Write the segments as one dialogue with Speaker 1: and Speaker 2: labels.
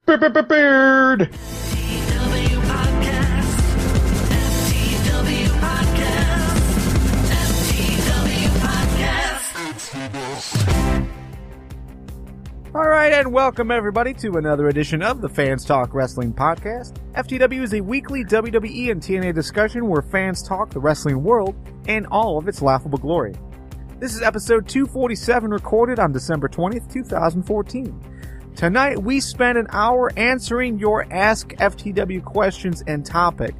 Speaker 1: Beard.
Speaker 2: FTW Podcast. FTW Podcast. FTW Podcast.
Speaker 1: All right, and welcome everybody to another edition of the Fans Talk Wrestling Podcast. FTW is a weekly WWE and TNA discussion where fans talk the wrestling world and all of its laughable glory. This is episode 247, recorded on December 20th, 2014. Tonight, we spent an hour answering your Ask FTW questions and topics.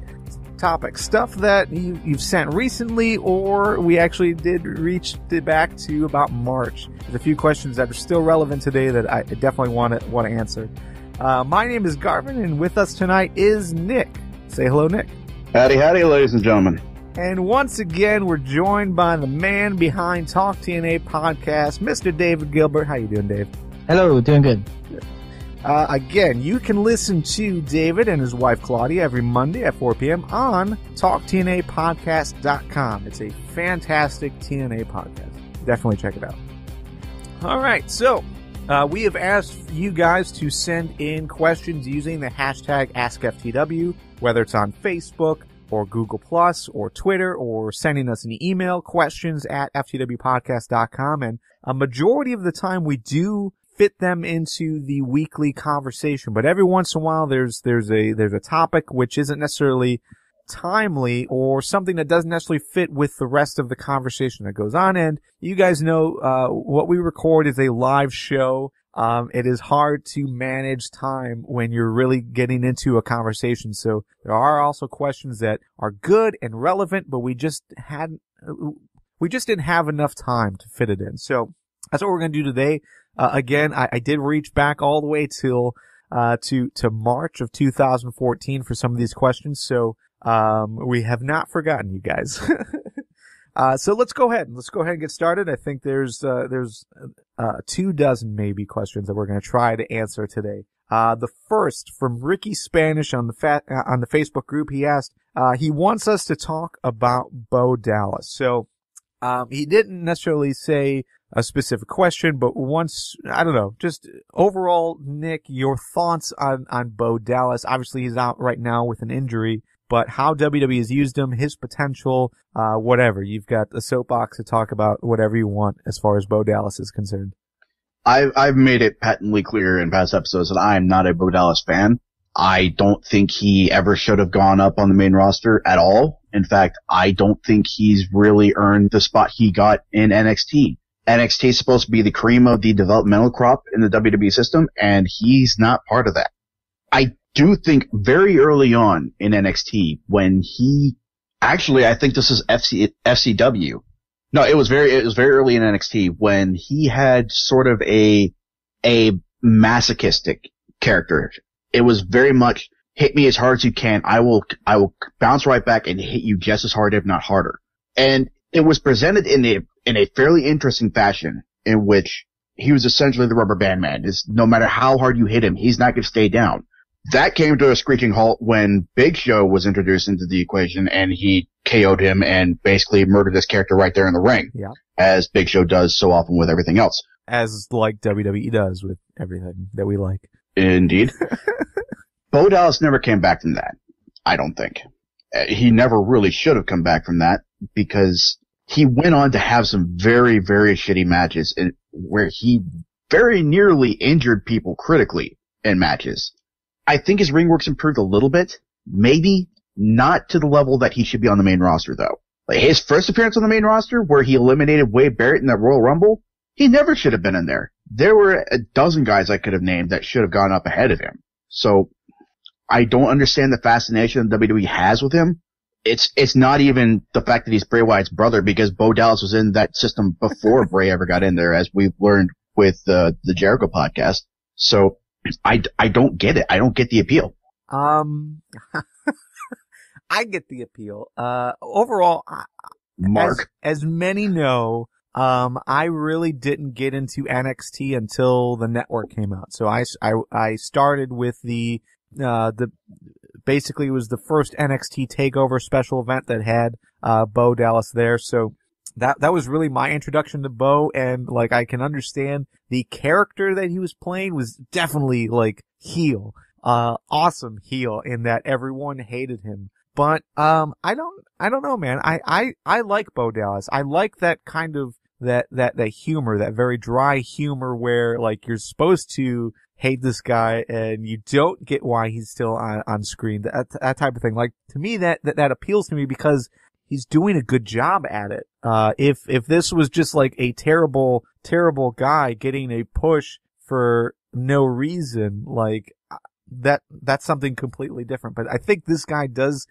Speaker 1: Stuff that you've sent recently, or we actually did back to about March. There's a few questions that are still relevant today that I definitely want to answer. My name is Garvin, and with us tonight is Nick. Say hello, Nick.
Speaker 3: Howdy, howdy, ladies and gentlemen.
Speaker 1: And once again, we're joined by the man behind Talk TNA podcast, Mr. David Gilbert. How you doing, Dave?
Speaker 4: Hello, doing good.
Speaker 1: Again, you can listen to David and his wife Claudia every Monday at 4 p.m. on TalkTNAPodcast.com. It's a fantastic TNA podcast. Definitely check it out. All right, so we have asked you guys to send in questions using the hashtag AskFTW, whether it's on Facebook or Google Plus or Twitter, or sending us an email, questions at FTWpodcast.com. And a majority of the time we do fit them into the weekly conversation, but every once in a while there's a topic which isn't necessarily timely or something that doesn't necessarily fit with the rest of the conversation that goes on. And you guys know what we record is a live show. It is hard to manage time when you're really getting into a conversation. So there are also questions that are good and relevant, but we just didn't have enough time to fit it in. So that's what we're going to do today. Again, I did reach back all the way till to March of 2014 for some of these questions, so we have not forgotten you guys. So let's go ahead and get started. I think there's 24 maybe questions that we're going to try to answer today. The first from Ricky Spanish on the Facebook group. He asked, he wants us to talk about Bo Dallas. So he didn't necessarily say a specific question, but just overall, Nick, your thoughts on Bo Dallas. Obviously, he's out right now with an injury, but how WWE has used him, his potential, whatever. You've got a soapbox to talk about whatever you want as far as Bo Dallas is concerned.
Speaker 3: I've made it patently clear in past episodes that I am not a Bo Dallas fan. I don't think he ever should have gone up on the main roster at all. In fact, I don't think he's really earned the spot he got in NXT. NXT is supposed to be the cream of the developmental crop in the WWE system, and he's not part of that. I do think very early on in NXT when I think this is FCW. No, it was very early in NXT when he had sort of a masochistic character. It was very much hit me as hard as you can. I will bounce right back and hit you just as hard, if not harder. And it was presented in a fairly interesting fashion in which he was essentially the rubber band man. No matter how hard you hit him, he's not going to stay down. That came to a screeching halt when Big Show was introduced into the equation, and he KO'd him and basically murdered this character right there in the ring. Yeah. As Big Show does so often with everything else.
Speaker 1: As like WWE does with everything that we like.
Speaker 3: Indeed. Bo Dallas never came back from that, I don't think. He never really should have come back from that, because he went on to have some very, very shitty matches where he very nearly injured people critically in matches. I think his ring work's improved a little bit. Maybe not to the level that he should be on the main roster, though. Like his first appearance on the main roster, where he eliminated Wade Barrett in that Royal Rumble, he never should have been in there. There were a dozen guys I could have named that should have gone up ahead of him. So I don't understand the fascination that WWE has with him. It's not even the fact that he's Bray Wyatt's brother, because Bo Dallas was in that system before Bray ever got in there, as we've learned with the Jericho podcast. So I don't get it. I don't get the appeal.
Speaker 1: I get the appeal. Overall,
Speaker 3: Mark,
Speaker 1: as many know, I really didn't get into NXT until the network came out. So I started with basically it was the first NXT takeover special event that had Bo Dallas there. So that was really my introduction to Bo, and like I can understand the character that he was playing was definitely like heel. Awesome heel in that everyone hated him. But I don't know, man. I like Bo Dallas. I like that kind of that humor, that very dry humor where like you're supposed to hate this guy and you don't get why he's still on screen. That type of thing. Like to me that appeals to me because he's doing a good job at it. If this was just like a terrible guy getting a push for no reason, like that's something completely different. But I think this guy does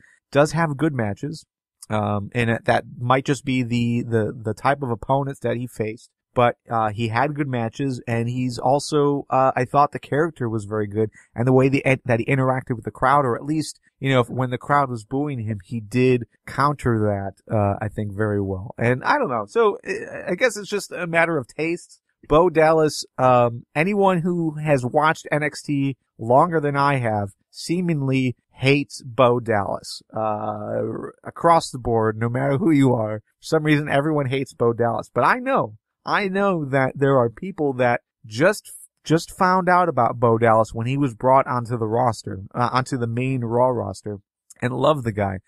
Speaker 1: have good matches. And that might just be the type of opponents that he faced. But, he had good matches, and he's also, I thought the character was very good, and the way that he interacted with the crowd, or at least, when the crowd was booing him, he did counter that, I think very well. And I don't know. So, I guess it's just a matter of taste. Bo Dallas, anyone who has watched NXT longer than I have, seemingly hates Bo Dallas, across the board, no matter who you are. For some reason, everyone hates Bo Dallas. But I know that there are people that just found out about Bo Dallas when he was brought onto the roster, onto the main Raw roster, and love the guy.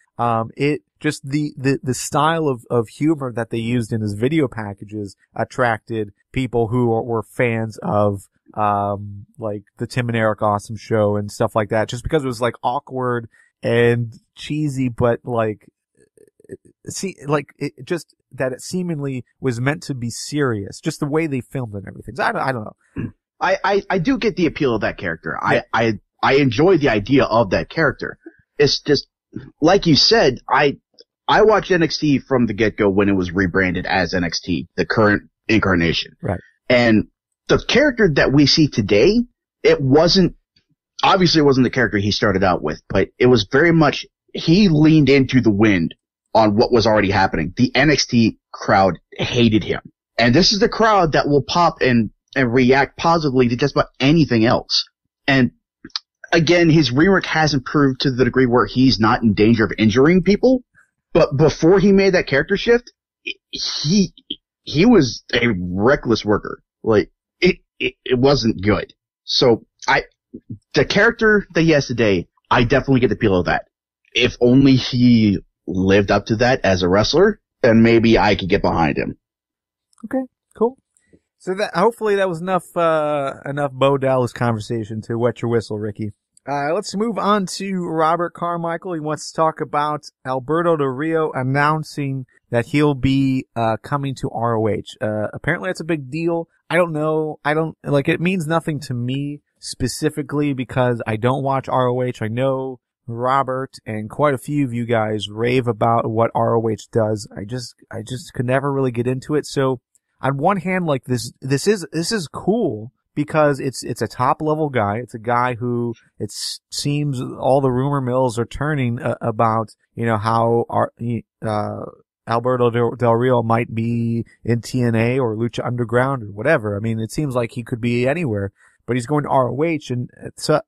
Speaker 1: It just the style of humor that they used in his video packages attracted people who were fans of like the Tim and Eric Awesome Show and stuff like that, just because it was like awkward and cheesy, but like it seemingly was meant to be serious, just the way they filmed and everything. So I don't know.
Speaker 3: I do get the appeal of that character. Yeah. I enjoy the idea of that character. It's just, like you said, I watched NXT from the get-go when it was rebranded as NXT, the current incarnation.
Speaker 1: Right.
Speaker 3: And the character that we see today, obviously it wasn't the character he started out with, but it was very much, he leaned into the wind on what was already happening. The NXT crowd hated him. And this is the crowd that will pop and react positively to just about anything else. And again, his rework has improved to the degree where he's not in danger of injuring people. But before he made that character shift, he was a reckless worker. Like, it wasn't good. So the character that he has today, I definitely get the appeal of that. If only he lived up to that as a wrestler, then maybe I could get behind him.
Speaker 1: Okay, cool. So hopefully that was enough Bo Dallas conversation to wet your whistle, Ricky. Let's move on to Robert Carmichael. He wants to talk about Alberto Del Rio announcing that he'll be coming to ROH. Apparently that's a big deal. I don't know. It means nothing to me specifically because I don't watch ROH. I know Robert and quite a few of you guys rave about what ROH does. I just could never really get into it. So on one hand, like this is cool because it's a top level guy. It's a guy who it seems all the rumor mills are turning about, how Alberto Del Rio might be in TNA or Lucha Underground or whatever. I mean, it seems like he could be anywhere. But he's going to ROH, and so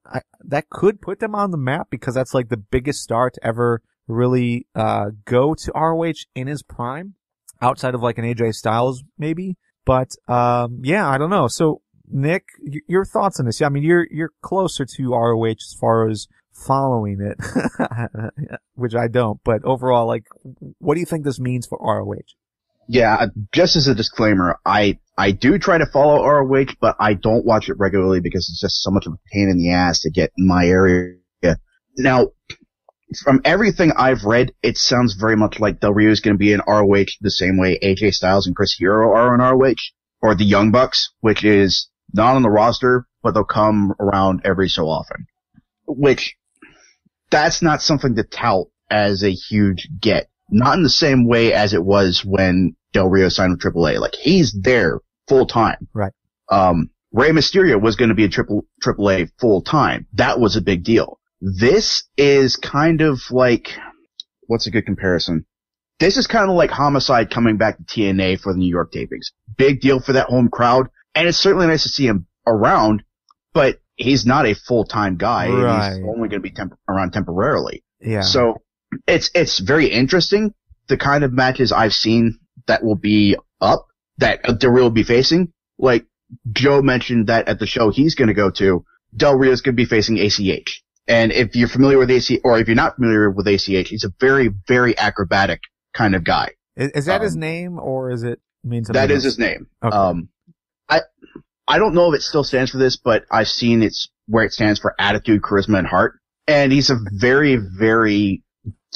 Speaker 1: that could put them on the map because that's like the biggest star to ever really go to ROH in his prime, outside of like an AJ Styles maybe. But yeah, I don't know. So Nick, your thoughts on this? I mean, you're closer to ROH as far as following it, which I don't. But overall, like, what do you think this means for ROH?
Speaker 3: Yeah, just as a disclaimer, I do try to follow ROH, but I don't watch it regularly because it's just so much of a pain in the ass to get in my area. Now, from everything I've read, it sounds very much like Del Rio is going to be in ROH the same way AJ Styles and Chris Hero are in ROH, or the Young Bucks, which is not on the roster, but they'll come around every so often. Which, that's not something to tout as a huge get. Not in the same way as it was when Del Rio signed with AAA. Like, he's there full time.
Speaker 1: Right.
Speaker 3: Rey Mysterio was going to be a AAA full time. That was a big deal. This is kind of like, what's a good comparison? This is kind of like Homicide coming back to TNA for the New York tapings. Big deal for that home crowd. And it's certainly nice to see him around, but he's not a full-time guy.
Speaker 1: Right.
Speaker 3: He's only going to be around temporarily.
Speaker 1: Yeah.
Speaker 3: So, it's very interesting. The kind of matches I've seen that will be up, that Del Rio will be facing. Like Joe mentioned that at the show he's going to go to, Del Rio's going to be facing ACH. And if you're familiar with ACH, or if you're not familiar with ACH, he's a very, very acrobatic kind of guy.
Speaker 1: Is that his name, or is it mean something
Speaker 3: That
Speaker 1: else?
Speaker 3: is his name.
Speaker 1: Okay.
Speaker 3: I don't know if it still stands for this, but I've seen it's where it stands for attitude, charisma, and heart. And he's a very, very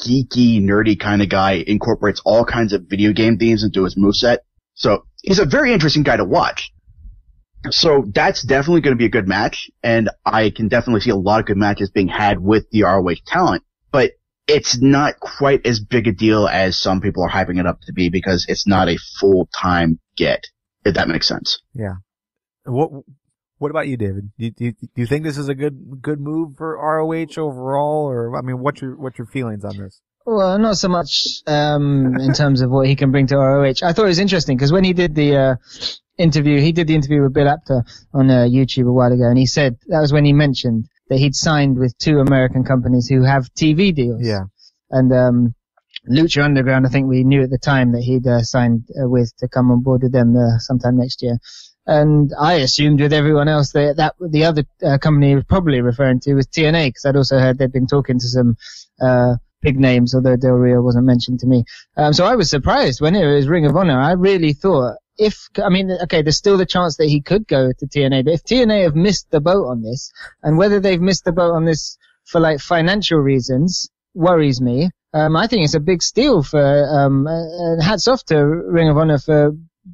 Speaker 3: geeky, nerdy kind of guy, incorporates all kinds of video game themes into his moveset. So he's a very interesting guy to watch. So that's definitely going to be a good match, and I can definitely see a lot of good matches being had with the ROH talent, but it's not quite as big a deal as some people are hyping it up to be because it's not a full-time get, if that makes sense.
Speaker 1: Yeah. What about you, David? Do you think this is a good move for ROH overall, or I mean, what's your feelings on this?
Speaker 4: Well, not so much in terms of what he can bring to ROH. I thought it was interesting because when he did the interview with Bill Apter on YouTube a while ago, and he said that was when he mentioned that he'd signed with 2 American companies who have TV deals.
Speaker 1: Yeah.
Speaker 4: And Lucha Underground, I think we knew at the time that he'd signed with to come on board with them sometime next year. And I assumed with everyone else that the other company he was probably referring to was TNA, because I'd also heard they'd been talking to some big names, although Del Rio wasn't mentioned to me. So I was surprised when it was Ring of Honor. I really thought there's still the chance that he could go to TNA, but if TNA have missed the boat on this, and whether they've missed the boat on this for like financial reasons worries me. I think it's a big steal and hats off to Ring of Honor for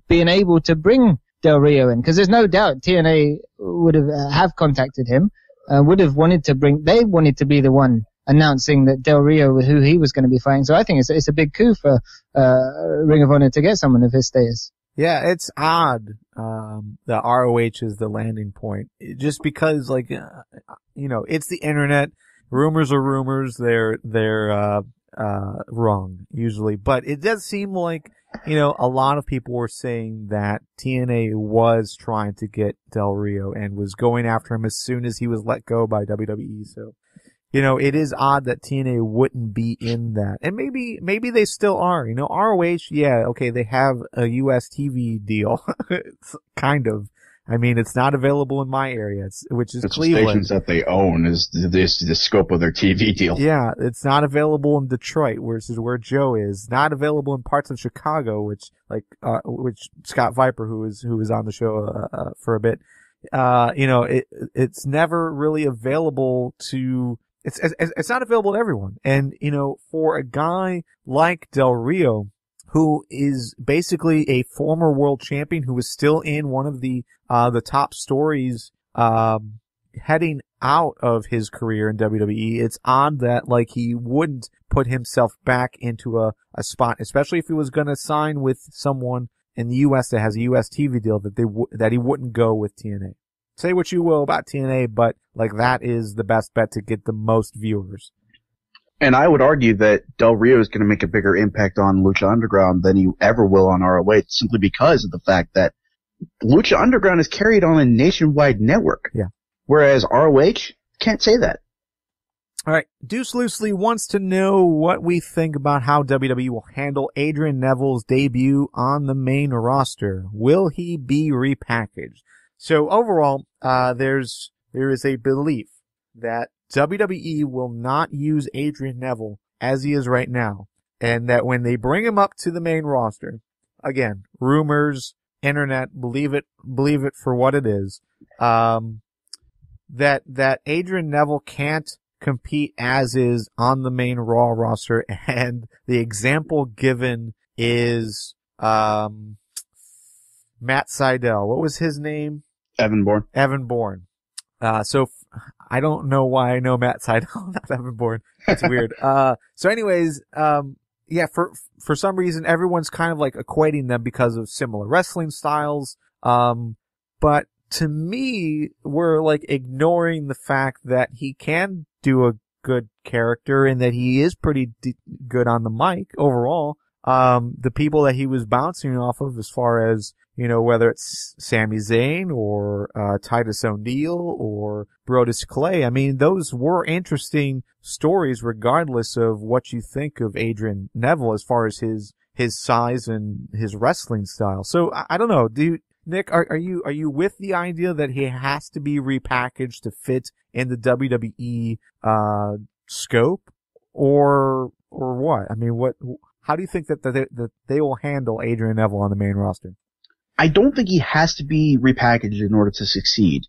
Speaker 4: being able to bring Del Rio in, because there's no doubt TNA would have contacted him, would have wanted to they wanted to be the one announcing that Del Rio, who he was going to be fighting. So I think it's a big coup for Ring of Honor to get someone of his status.
Speaker 1: Yeah, it's odd that ROH is the landing point, just because, like, it's the internet. Rumors are rumors. They're wrong usually, but it does seem like a lot of people were saying that TNA was trying to get Del Rio and was going after him as soon as he was let go by WWE. So, it is odd that TNA wouldn't be in that. And maybe they still are. ROH, yeah, okay, they have a US TV deal. It's kind of. I mean, it's not available in my area, which is Cleveland.
Speaker 3: The stations that they own is the scope of their TV deal.
Speaker 1: Yeah, it's not available in Detroit, which is where Joe is. Not available in parts of Chicago, which Scott Viper, who was on the show for a bit, it's never really available to. It's not available to everyone, and for a guy like Del Rio, who is basically a former world champion who is still in one of the top stories, heading out of his career in WWE. It's odd that, like, he wouldn't put himself back into a spot, especially if he was going to sign with someone in the U.S. that has a U.S. TV deal, that he wouldn't go with TNA. Say what you will about TNA, but, like, that is the best bet to get the most viewers.
Speaker 3: And I would argue that Del Rio is going to make a bigger impact on Lucha Underground than he ever will on ROH, simply because of the fact that Lucha Underground is carried on a nationwide network.
Speaker 1: Yeah.
Speaker 3: Whereas ROH can't say that.
Speaker 1: All right. Deuce Loosely wants to know what we think about how WWE will handle Adrian Neville's debut on the main roster. Will he be repackaged? So overall, there is a belief that WWE will not use Adrian Neville as he is right now, and that when they bring him up to the main roster, again, rumors, internet, believe it for what it is, that Adrian Neville can't compete as is on the main Raw roster, and the example given is Matt Sydal. What was his name?
Speaker 3: Evan
Speaker 1: Bourne. So I don't know why I know Matt Sydal, not Evan Bourne. It's weird. So anyways, yeah, for some reason, everyone's kind of like equating them because of similar wrestling styles. But to me, we're like ignoring the fact that he can do a good character and that he is pretty good on the mic overall. The people that he was bouncing off of, as far as, whether it's Sami Zayn or Titus O'Neil or Brodus Clay, I mean, those were interesting stories regardless of what you think of Adrian Neville as far as his his size and his wrestling style. So I don't know. Nick, are you with the idea that he has to be repackaged to fit in the WWE scope, or what? I mean, how do you think that they will handle Adrian Neville on the main roster?
Speaker 3: I don't think he has to be repackaged in order to succeed.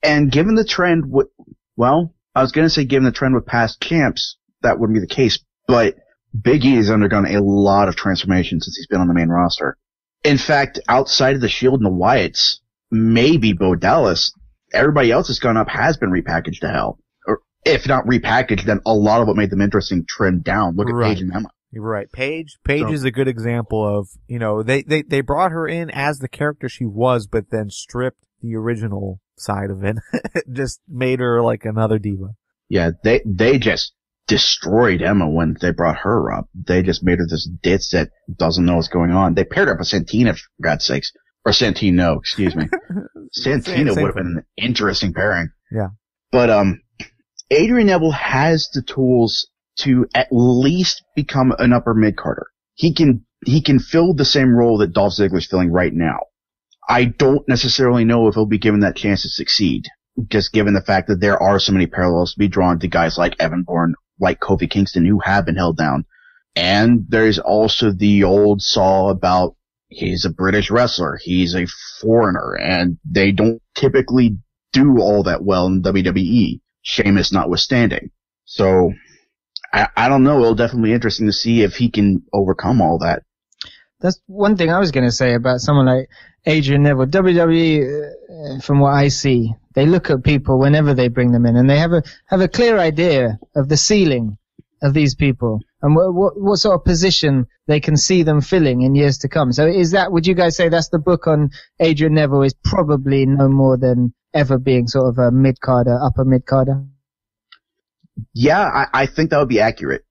Speaker 3: And given the trend, I was going to say given the trend with past champs, that wouldn't be the case. But Big E has undergone a lot of transformation since he's been on the main roster. In fact, outside of the Shield and the Wyatts, maybe Bo Dallas, everybody else that's gone up has been repackaged to hell. Or if not repackaged, then a lot of what made them interesting trend down. Look at Paige and Emma.
Speaker 1: You're right. Paige is a good example of, they brought her in as the character she was, but then stripped the original side of it. Just made her like another diva.
Speaker 3: Yeah, they just destroyed Emma when they brought her up. They just made her this ditz that doesn't know what's going on. They paired her up with Santina, for God's sakes. Or Santino, excuse me. Santina would have been an interesting pairing.
Speaker 1: Yeah.
Speaker 3: But, Adrian Neville has the tools to at least become an upper mid-carder. He can fill the same role that Dolph Ziggler's filling right now. I don't necessarily know if he'll be given that chance to succeed, just given the fact that there are so many parallels to be drawn to guys like Evan Bourne, like Kofi Kingston, who have been held down. And there's also the old saw about he's a British wrestler, he's a foreigner, and they don't typically do all that well in WWE, Sheamus notwithstanding. So, I don't know. It'll definitely be interesting to see if he can overcome all that.
Speaker 4: That's one thing I was going to say about someone like Adrian Neville. WWE, from what I see, they look at people whenever they bring them in, and they have a clear idea of the ceiling of these people and what sort of position they can see them filling in years to come. So would you guys say that's the book on Adrian Neville is probably no more than ever being sort of a mid-carder, upper mid-carder?
Speaker 3: Yeah, I think that would be accurate.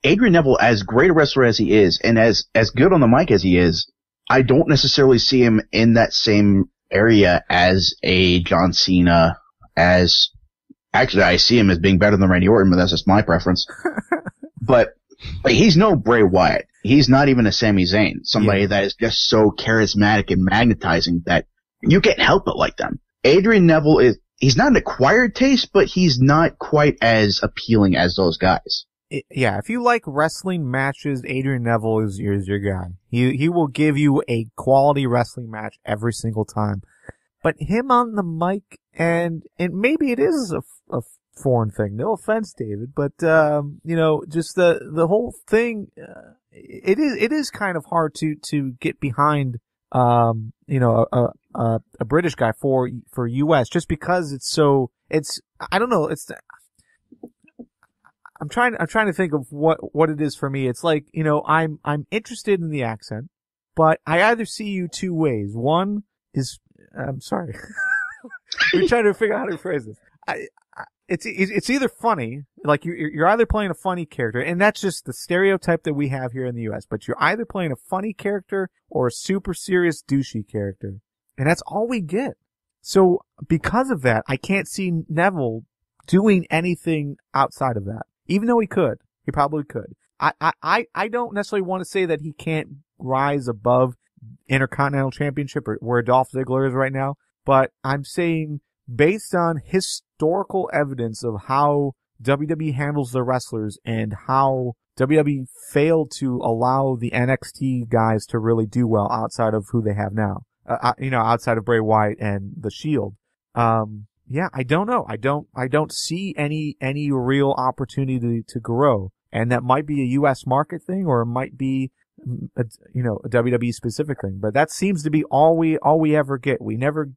Speaker 3: Adrian Neville, as great a wrestler as he is, and as good on the mic as he is, I don't necessarily see him in that same area as a John Cena, actually I see him as being better than Randy Orton, but that's just my preference. But he's no Bray Wyatt. He's not even a Sami Zayn, somebody that is just so charismatic and magnetizing that you can't help but like them. Adrian Neville he's not an acquired taste, but he's not quite as appealing as those guys.
Speaker 1: Yeah, if you like wrestling matches, Adrian Neville is your guy. He will give you a quality wrestling match every single time. But him on the mic, and maybe it is a foreign thing. No offense, David, but just the whole thing. It is kind of hard to get behind. A British guy for US just because I don't know, I'm trying to think of what it is for me. It's like, I'm interested in the accent, but I either see you two ways. One is, I'm sorry. We're trying to figure out how to phrase this. It's either funny, like you're either playing a funny character, and that's just the stereotype that we have here in the US, but you're either playing a funny character or a super serious douchey character. And that's all we get. So because of that, I can't see Neville doing anything outside of that. Even though he could. He probably could. I don't necessarily want to say that he can't rise above Intercontinental Championship or where Dolph Ziggler is right now, but I'm saying based on historical evidence of how WWE handles their wrestlers and how WWE failed to allow the NXT guys to really do well outside of who they have now. Outside of Bray Wyatt and the Shield. I don't know. I don't see any real opportunity to grow. And that might be a US market thing, or it might be, a WWE specific thing. But that seems to be all we ever get. We never,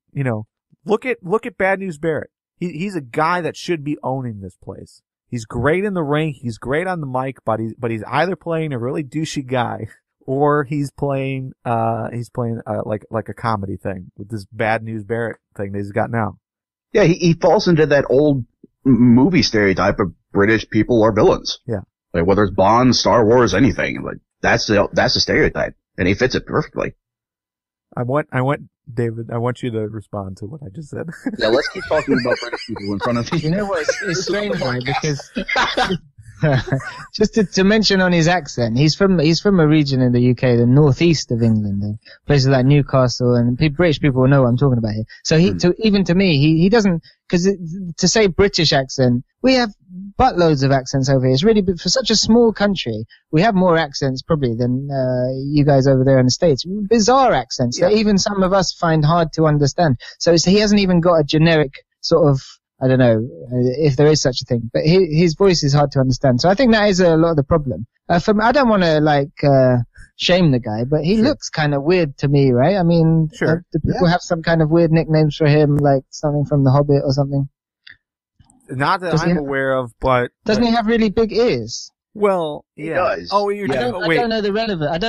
Speaker 1: look at Bad News Barrett. He's a guy that should be owning this place. He's great in the ring. He's great on the mic, but he's either playing a really douchey guy or he's playing like a comedy thing with this Bad News Barrett thing that he's got now.
Speaker 3: Yeah, he falls into that old movie stereotype of British people are villains.
Speaker 1: Yeah.
Speaker 3: Like whether it's Bond, Star Wars, anything. Like that's the stereotype. And he fits it perfectly.
Speaker 1: David, I want you to respond to what I just said.
Speaker 3: Yeah, let's keep talking about British people in front of you.
Speaker 4: You know what? It's strange, right? Because Just to mention on his accent, he's from a region in the UK, the northeast of England, places like Newcastle, and British people will know what I'm talking about here. So even to me, he doesn't, because to say British accent, we have buttloads of accents over here. It's really, for such a small country, we have more accents probably than you guys over there in the States. Bizarre accents that even some of us find hard to understand. So he hasn't even got a generic sort of, I don't know if there is such a thing, but his voice is hard to understand. So I think that is a lot of the problem. I don't want to shame the guy, but he looks kind of weird to me, right? I mean, do people have some kind of weird nicknames for him, like something from The Hobbit or something?
Speaker 1: Not that I'm aware of, but
Speaker 4: doesn't he have really big ears?
Speaker 1: Well, yeah.
Speaker 3: He does.
Speaker 1: Oh,
Speaker 4: I don't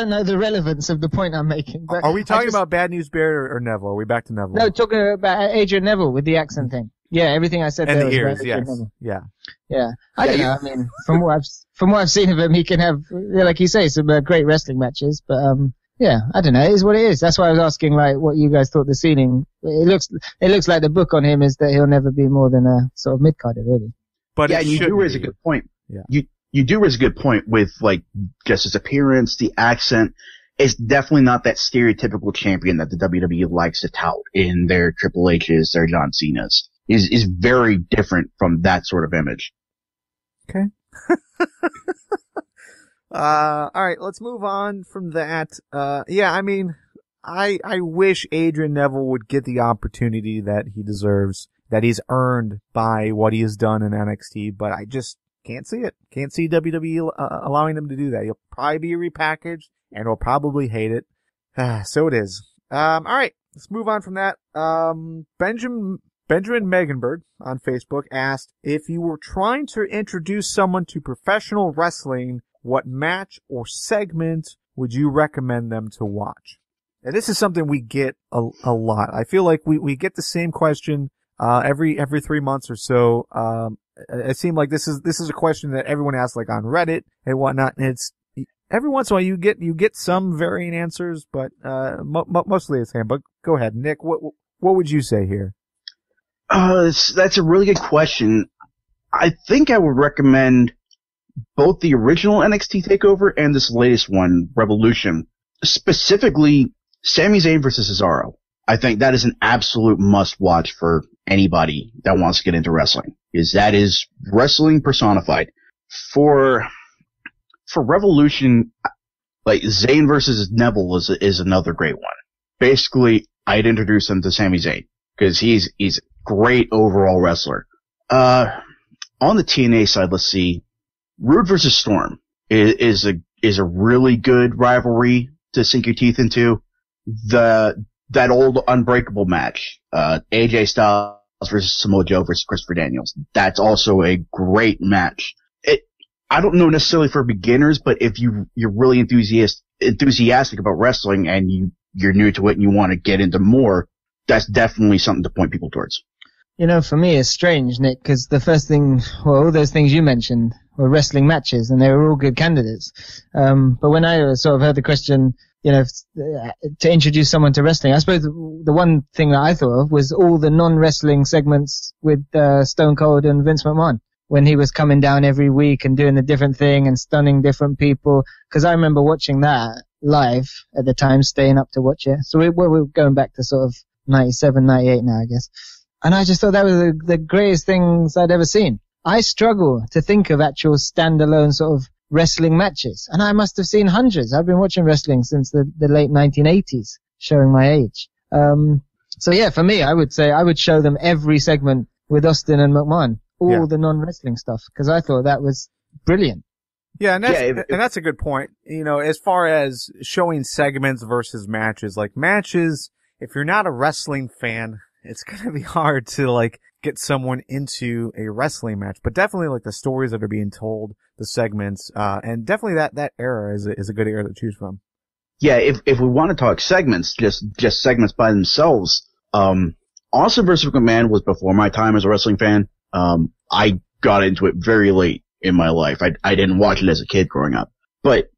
Speaker 4: know the relevance of the point I'm making. But
Speaker 1: are we talking about Bad News Bear or Neville? Are we back to Neville?
Speaker 4: No, talking about Adrian Neville with the accent thing. Yeah, everything I said
Speaker 1: and
Speaker 4: there
Speaker 1: the
Speaker 4: was
Speaker 1: ears,
Speaker 4: about
Speaker 1: yes,
Speaker 4: Adrian Neville.
Speaker 1: yeah.
Speaker 4: I don't know. I mean, from what I've seen of him, he can have, like you say, some great wrestling matches. But I don't know. It is what it is. That's why I was asking, like, what you guys thought the ceiling. It looks like the book on him is that he'll never be more than a sort of mid-carder, really.
Speaker 1: But
Speaker 3: yeah, you do raise a good point.
Speaker 1: Yeah.
Speaker 3: You do raise a good point with, like, just his appearance, the accent. It's definitely not that stereotypical champion that the WWE likes to tout in their Triple H's, their John Cena's. Is very different from that sort of image.
Speaker 1: Okay. All right, let's move on from that. I mean, I wish Adrian Neville would get the opportunity that he deserves, that he's earned by what he has done in NXT, but I just can't see it. Can't see WWE allowing him to do that. He'll probably be repackaged, and he'll probably hate it. So it is. All right, let's move on from that. Benjamin Megenberg on Facebook asked, if you were trying to introduce someone to professional wrestling, what match or segment would you recommend them to watch? And this is something we get a lot. I feel like we get the same question every 3 months or so. It seemed like this is a question that everyone asks, like on Reddit and whatnot. And it's every once in a while you get some varying answers, but mostly the same. But go ahead, Nick. What would you say here?
Speaker 3: That's a really good question. I think I would recommend both the original NXT TakeOver and this latest one, Revolution. Specifically, Sami Zayn versus Cesaro. I think that is an absolute must-watch for anybody that wants to get into wrestling. That is wrestling personified. For Revolution, like Zayn versus Neville is another great one. Basically, I'd introduce him to Sami Zayn because he's a great overall wrestler. On the TNA side, let's see. Rude versus Storm is a really good rivalry to sink your teeth into. That old Unbreakable match, AJ Styles versus Samoa Joe versus Christopher Daniels. That's also a great match. I don't know necessarily for beginners, but if you're really enthusiastic about wrestling and you're new to it and you want to get into more, that's definitely something to point people towards.
Speaker 4: You know, for me, it's strange, Nick, because the first thing, all those things you mentioned were wrestling matches, and they were all good candidates. But when I sort of heard the question, to introduce someone to wrestling, I suppose the one thing that I thought of was all the non-wrestling segments with Stone Cold and Vince McMahon, when he was coming down every week and doing a different thing and stunning different people. Because I remember watching that live at the time, staying up to watch it. So we're going back to sort of 97, 98 now, I guess. And I just thought that was the greatest things I'd ever seen. I struggle to think of actual standalone sort of wrestling matches. And I must have seen hundreds. I've been watching wrestling since the late 1980s, showing my age. So yeah, for me, I would say I would show them every segment with Austin and McMahon, all the non-wrestling stuff, because I thought that was brilliant.
Speaker 1: Yeah, and that's a good point. As far as showing segments versus matches, like matches, if you're not a wrestling fan, it's gonna be hard to like get someone into a wrestling match, but definitely like the stories that are being told, the segments, and definitely that era is a good era to choose from.
Speaker 3: Yeah, if we want to talk segments, just segments by themselves, Austin vs. McMahon was before my time as a wrestling fan. I got into it very late in my life. I didn't watch it as a kid growing up, but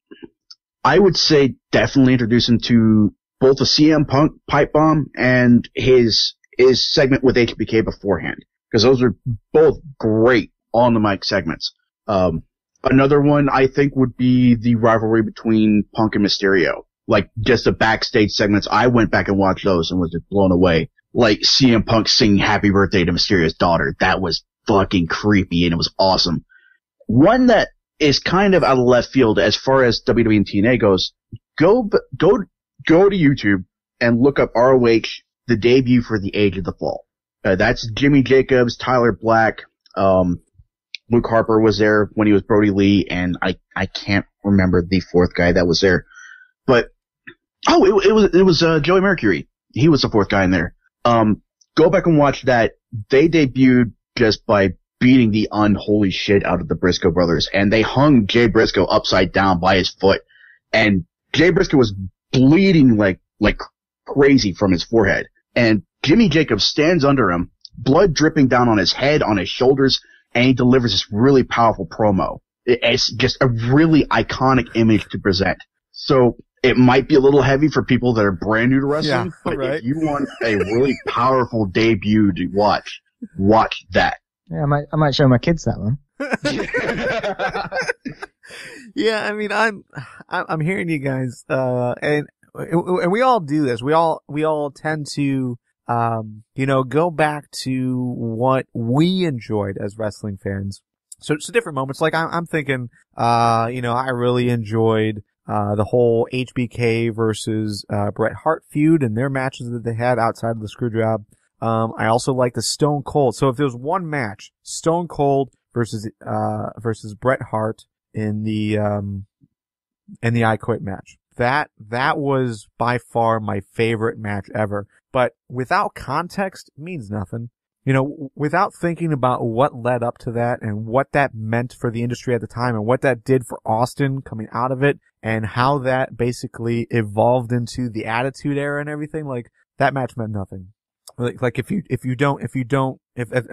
Speaker 3: I would say definitely introduce him to both the CM Punk pipe bomb and his segment with HBK beforehand, because those are both great on the mic segments. Another one I think would be the rivalry between Punk and Mysterio. Like, just the backstage segments, I went back and watched those and was just blown away. Like, CM Punk singing Happy Birthday to Mysterio's daughter. That was fucking creepy and it was awesome. One that is kind of out of left field as far as WWE and TNA goes, go to YouTube and look up ROH, the debut for the Age of the Fall. That's Jimmy Jacobs, Tyler Black, Luke Harper was there when he was Brody Lee, and I can't remember the fourth guy that was there. But, it was Joey Mercury. He was the fourth guy in there. Go back and watch that. They debuted just by beating the unholy shit out of the Briscoe brothers, and they hung Jay Briscoe upside down by his foot, and Jay Briscoe was bleeding like crazy from his forehead, and Jimmy Jacobs stands under him, blood dripping down on his head, on his shoulders, and he delivers this really powerful promo. It's just a really iconic image to present. So it might be a little heavy for people that are brand new to wrestling, but if you want a really powerful debut to watch that.
Speaker 4: Yeah, I might show my kids that one.
Speaker 1: Yeah, I mean, I'm hearing you guys, and we all do this. We all tend to, go back to what we enjoyed as wrestling fans. So it's different moments. Like I'm thinking, I really enjoyed, the whole HBK versus, Bret Hart feud and their matches that they had outside of the screw job. I also like the Stone Cold. So if there's one match, Stone Cold versus Bret Hart in the I Quit match, that was by far my favorite match ever. But without context, it means nothing. Without thinking about what led up to that and what that meant for the industry at the time and what that did for Austin coming out of it and how that basically evolved into the Attitude Era and everything, like that match meant nothing. Like if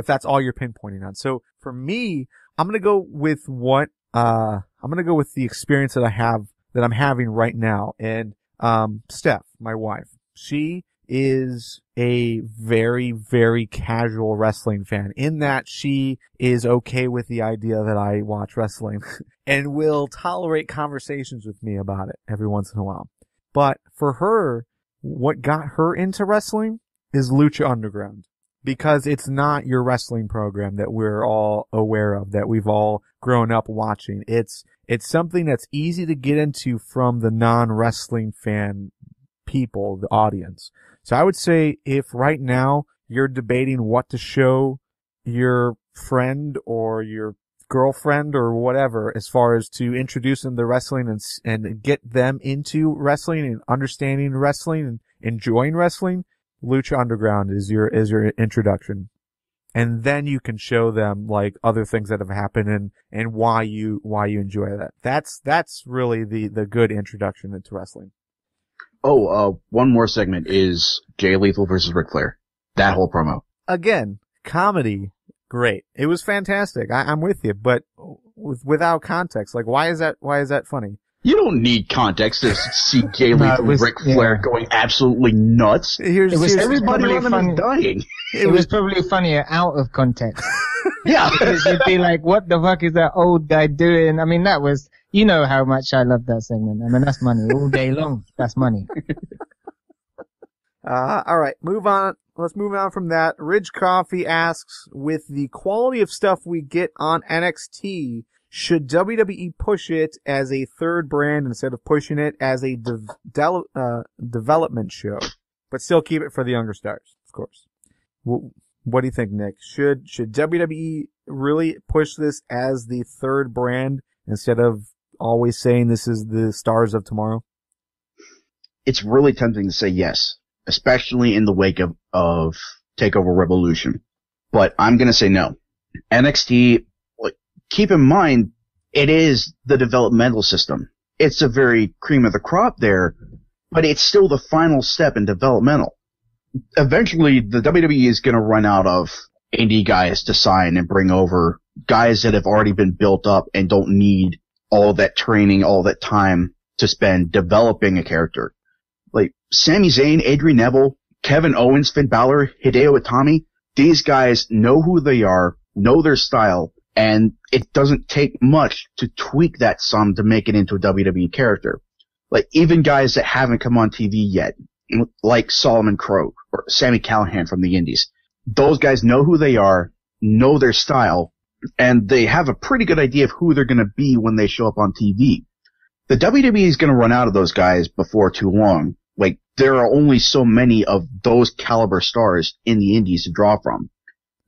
Speaker 1: that's all you're pinpointing on. So for me, I'm going to go with the experience that I'm having right now. And, Steph, my wife, she is a very, very casual wrestling fan in that she is okay with the idea that I watch wrestling and will tolerate conversations with me about it every once in a while. But for her, what got her into wrestling is Lucha Underground, because it's not your wrestling program that we're all aware of, that we've all grown up watching. It's something that's easy to get into from the non-wrestling fan people, the audience. So I would say if right now you're debating what to show your friend or your girlfriend or whatever, as far as to introduce them to wrestling and get them into wrestling and understanding wrestling and enjoying wrestling, Lucha Underground is your introduction. And then you can show them like other things that have happened and why you enjoy that. That's really the good introduction into wrestling.
Speaker 3: Oh, one more segment is Jay Lethal versus Ric Flair. That whole promo.
Speaker 1: Again, comedy, great. It was fantastic. I'm with you, but without context, like why is that funny?
Speaker 3: You don't need context to see Jay Lethal and Ric Flair going absolutely nuts. Everybody around them is dying.
Speaker 4: It was probably funnier out of context.
Speaker 3: Yeah.
Speaker 4: Because you'd be like, what the fuck is that old guy doing? I mean, that was, you know how much I love that segment. I mean, that's money all day long. That's money.
Speaker 1: All right, move on. Let's move on from that. Ridge Coffee asks, with the quality of stuff we get on NXT, should WWE push it as a third brand instead of pushing it as a development show, but still keep it for the younger stars, of course? What do you think, Nick? Should WWE really push this as the third brand instead of always saying this is the stars of tomorrow?
Speaker 3: It's really tempting to say yes, especially in the wake of TakeOver Revolution. But I'm going to say no. NXT, keep in mind, it is the developmental system. It's a very cream of the crop there, but it's still the final step in developmental. Eventually, the WWE is going to run out of indie guys to sign and bring over guys that have already been built up and don't need all that training, all that time to spend developing a character. Like Sami Zayn, Adrian Neville, Kevin Owens, Finn Balor, Hideo Itami, these guys know who they are, know their style, And it doesn't take much to tweak that some to make it into a WWE character. Like, even guys that haven't come on TV yet, like Solomon Crowe or Sami Callihan from the Indies, those guys know who they are, know their style, and they have a pretty good idea of who they're going to be when they show up on TV. The WWE is going to run out of those guys before too long. Like, there are only so many of those caliber stars in the Indies to draw from.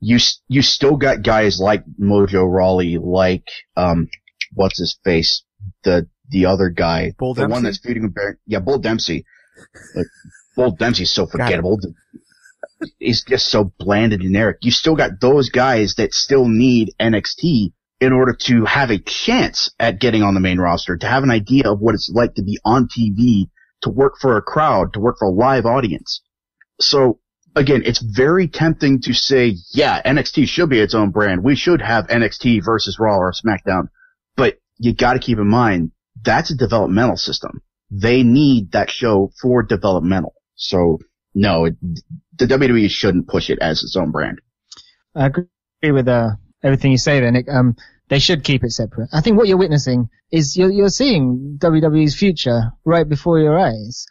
Speaker 3: You still got guys like Mojo Rawley, like, what's his face? The other guy.
Speaker 1: Bull
Speaker 3: the
Speaker 1: Dempsey?
Speaker 3: one that's feuding with Baron. Yeah, Bull Dempsey. Like, Bull Dempsey's so forgettable. He's just so bland and generic. You still got those guys that still need NXT in order to have a chance at getting on the main roster, to have an idea of what it's like to be on TV, to work for a crowd, to work for a live audience. So, again, it's very tempting to say, yeah, NXT should be its own brand. We should have NXT versus Raw or SmackDown. But you gotta keep in mind, that's a developmental system. They need that show for developmental. So, no, the WWE shouldn't push it as its own brand.
Speaker 4: I agree with everything you say there, Nick. They should keep it separate. I think what you're witnessing is you're seeing WWE's future right before your eyes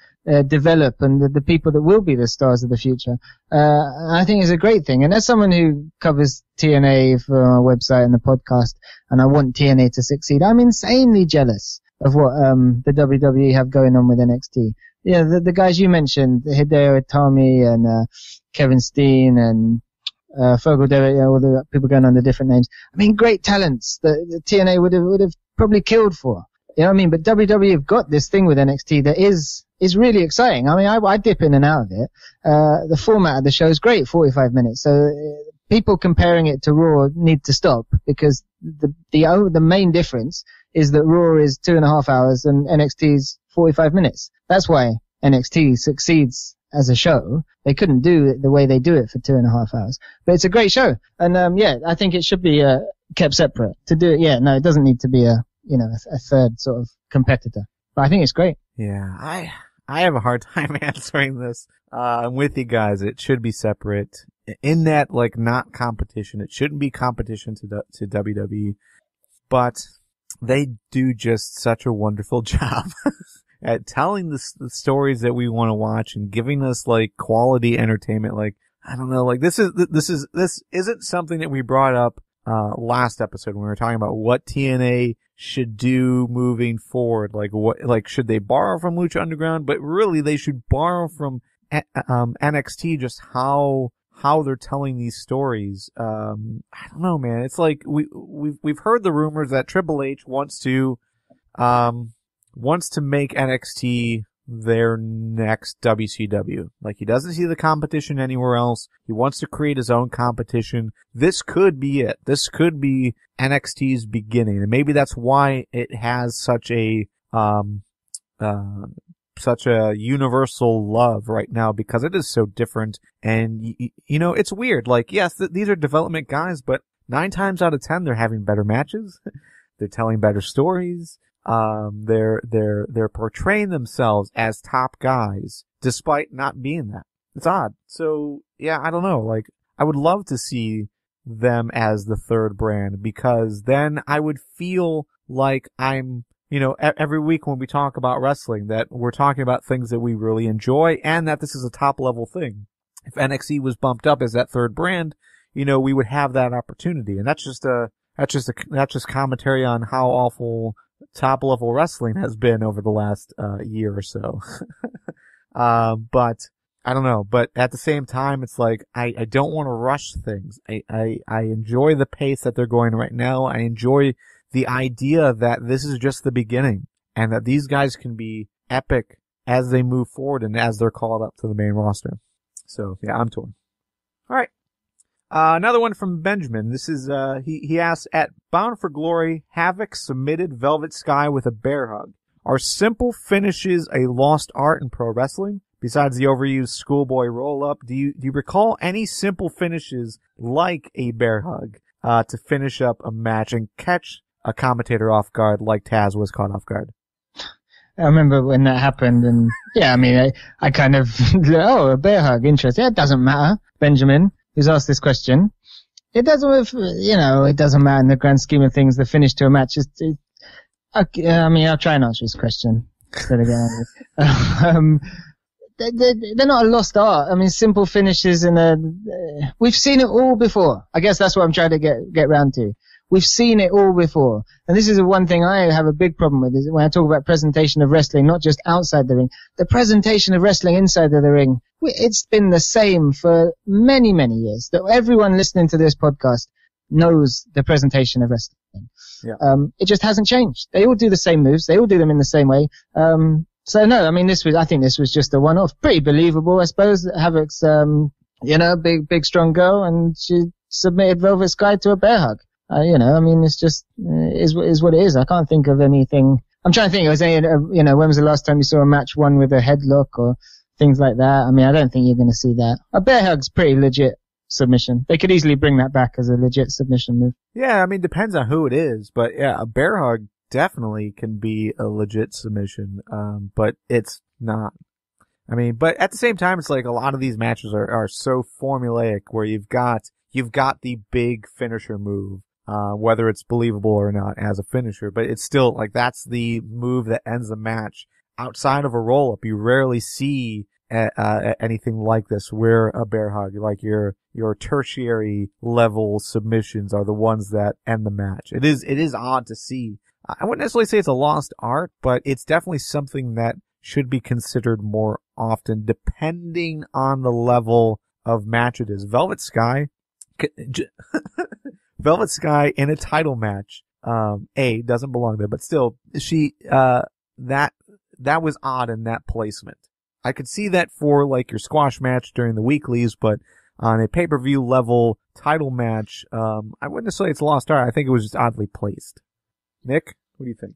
Speaker 4: develop, and the people that will be the stars of the future. I think it's a great thing. And as someone who covers TNA for our website and the podcast, and I want TNA to succeed, I'm insanely jealous of what the WWE have going on with NXT. Yeah, the guys you mentioned, Hideo Itami and Kevin Steen and Fergal Devitt, all the people going under different names. I mean, great talents that the TNA would have probably killed for. You know what I mean? But WWE have got this thing with NXT that is really exciting. I mean, I dip in and out of it. The format of the show is great, 45 minutes. So people comparing it to Raw need to stop, because the main difference is that Raw is 2.5 hours and NXT is 45 minutes. That's why NXT succeeds as a show. They couldn't do it the way they do it for 2.5 hours. But it's a great show. And, yeah, I think it should be, kept separate. To do it, yeah, no, it doesn't need to be a third sort of competitor. But I think it's great.
Speaker 1: Yeah, I have a hard time answering this. I'm with you guys. It should be separate. In that, like, not competition. It shouldn't be competition to WWE. But they do just such a wonderful job at telling the stories that we want to watch and giving us, like, quality entertainment. Like, I don't know, like, this isn't something that we brought up last episode when we were talking about what TNA should do moving forward. Like, should they borrow from Lucha Underground? But really, they should borrow from NXT, just how they're telling these stories. I don't know, man. It's like we've heard the rumors that Triple H wants to make NXT their next WCW. Like, he doesn't see the competition anywhere else. He wants to create his own competition. This could be it. This could be NXT's beginning. And maybe that's why it has such a universal love right now, because it is so different. And, you know, it's weird. Like, yes, these are development guys, but 9 times out of 10, they're having better matches. They're telling better stories. They're portraying themselves as top guys, despite not being that. It's odd. So, yeah, I don't know. Like, I would love to see them as the third brand, because then I would feel like I'm, you know, every week when we talk about wrestling, that we're talking about things that we really enjoy and that this is a top level thing. If NXT was bumped up as that third brand, you know, we would have that opportunity. And that's just commentary on how awful top level wrestling has been over the last year or so. But I don't know. But at the same time, it's like I don't want to rush things. I enjoy the pace that they're going right now. I enjoy the idea that this is just the beginning and that these guys can be epic as they move forward and as they're called up to the main roster. So yeah, I'm torn. All right. Another one from Benjamin. This is, he asks, at Bound for Glory, Havoc submitted Velvet Sky with a bear hug. Are simple finishes a lost art in pro wrestling? Besides the overused schoolboy roll-up, do you recall any simple finishes like a bear hug, to finish up a match and catch a commentator off guard like Taz was caught off guard?
Speaker 4: I remember when that happened, and yeah, I mean, I kind of, a bear hug, interesting. Yeah, it doesn't matter. Benjamin, who's asked this question, It doesn't, it doesn't matter in the grand scheme of things. The finish to a match is, I'll try and answer this question instead of getting they're not a lost art. I mean, simple finishes we've seen it all before. I guess that's what I'm trying to get round to. We've seen it all before. And this is the one thing I have a big problem with, is when I talk about presentation of wrestling, not just outside the ring, the presentation of wrestling inside of the ring. It's been the same for many, many years. That everyone listening to this podcast knows the presentation of wrestling. Yeah. It just hasn't changed. They all do the same moves. They all do them in the same way. So no, I mean, I think this was just a one-off. Pretty believable, I suppose. Havoc's, big, strong girl, and she submitted Velvet Sky to a bear hug. It's just, is what it is. I can't think of anything. I'm trying to think, when was the last time you saw a match won with a headlock or things like that? I mean, I don't think you're going to see that. A bear hug's pretty legit submission. They could easily bring that back as a legit submission move.
Speaker 1: Yeah, I mean, depends on who it is, but yeah, a bear hug definitely can be a legit submission, but it's not. I mean, but at the same time, it's like a lot of these matches are so formulaic, where you've got the big finisher move, whether it's believable or not as a finisher, but it's still like that's the move that ends the match. Outside of a roll up, you rarely see anything like this, where a bear hug, like your tertiary level submissions, are the ones that end the match. It is odd to see. I wouldn't necessarily say it's a lost art, but it's definitely something that should be considered more often, depending on the level of match it is. Velvet Sky in a title match, doesn't belong there, but still, that was odd in that placement. I could see that for like your squash match during the weeklies, but on a pay-per-view level title match, I wouldn't say it's lost art. I think it was just oddly placed. Nick, what do you think?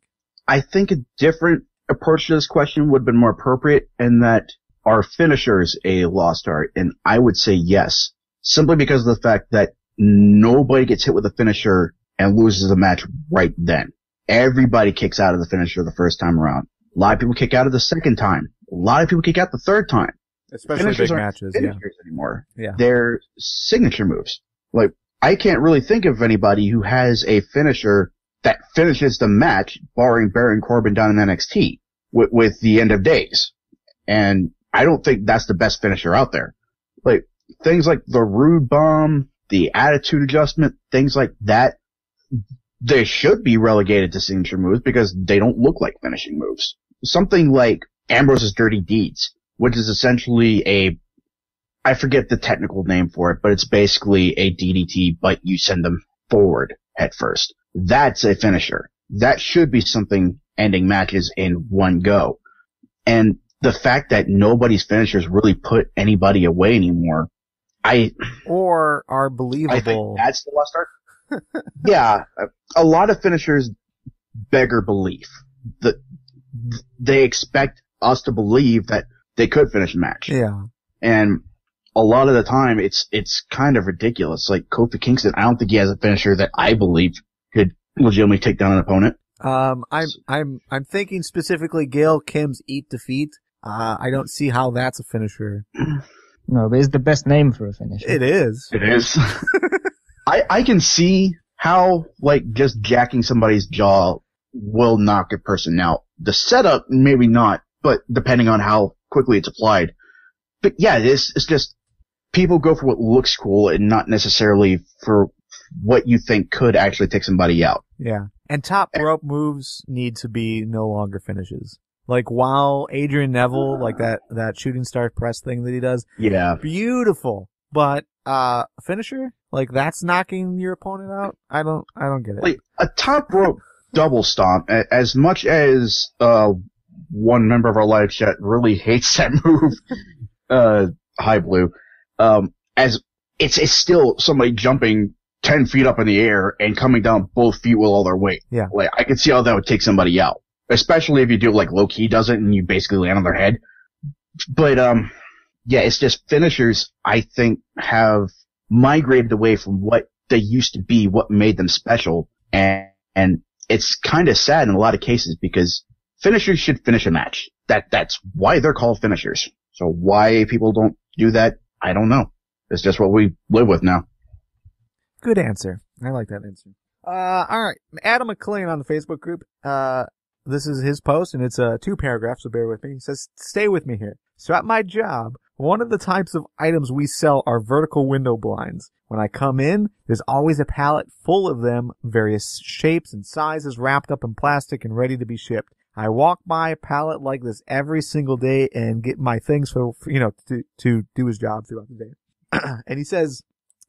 Speaker 3: I think a different approach to this question would have been more appropriate, in that are finishers a lost art? And I would say yes, simply because of the fact that nobody gets hit with a finisher and loses the match right then. Everybody kicks out of the finisher the first time around. A lot of people kick out of the second time. A lot of people kick out the third time.
Speaker 1: Especially
Speaker 3: finishers
Speaker 1: big
Speaker 3: aren't
Speaker 1: matches,
Speaker 3: finishers anymore.
Speaker 1: Yeah.
Speaker 3: They're signature moves. Like, I can't really think of anybody who has a finisher that finishes the match, barring Baron Corbin down in NXT, with the End of Days. And I don't think that's the best finisher out there. Like, things like the Rude Bomb, the Attitude Adjustment, things like that, they should be relegated to signature moves because they don't look like finishing moves. Something like Ambrose's Dirty Deeds, which is essentially I forget the technical name for it, but it's basically a DDT, but you send them forward head first. That's a finisher. That should be something ending matches in one go. And the fact that nobody's finishers really put anybody away anymore,
Speaker 1: or are believable.
Speaker 3: I think that's the lost art. Yeah, a lot of finishers beggar belief. They expect us to believe that they could finish a match.
Speaker 1: Yeah.
Speaker 3: And a lot of the time, it's kind of ridiculous. Like Kofi Kingston, I don't think he has a finisher that I believe could legitimately take down an opponent.
Speaker 1: I'm thinking specifically Gail Kim's Eat Defeat. I don't see how that's a finisher.
Speaker 4: No, but it's the best name for a finisher.
Speaker 1: It is.
Speaker 3: It is. I can see how, like, just jacking somebody's jaw will knock a person out. The setup, maybe not, but depending on how quickly it's applied. But yeah, it's just, people go for what looks cool and not necessarily for what you think could actually take somebody out.
Speaker 1: Yeah. And top rope moves need to be no longer finishes. Like, while Adrian Neville, like that shooting star press thing that he does.
Speaker 3: Yeah.
Speaker 1: Beautiful. But, finisher? Like, that's knocking your opponent out? I don't get it.
Speaker 3: Like, a top rope double stomp, as much as, one member of our live chat really hates that move, High Blue, as it's still somebody jumping 10 feet up in the air and coming down both feet with all their weight.
Speaker 1: Yeah.
Speaker 3: Like, I could see how that would take somebody out. Especially if you do like low-key does it and you basically land on their head. But, yeah, it's just finishers, I think, have migrated away from what they used to be, what made them special. And it's kind of sad in a lot of cases because finishers should finish a match. That's why they're called finishers. So why people don't do that, I don't know. It's just what we live with now.
Speaker 1: Good answer. I like that answer. All right. Adam McLean on the Facebook group. This is his post, and it's 2 paragraphs, so bear with me. He says, stay with me here. So at my job, one of the types of items we sell are vertical window blinds. When I come in, there's always a pallet full of them, various shapes and sizes, wrapped up in plastic and ready to be shipped. I walk by a pallet like this every single day and get my things for to do his job throughout the day. And he says,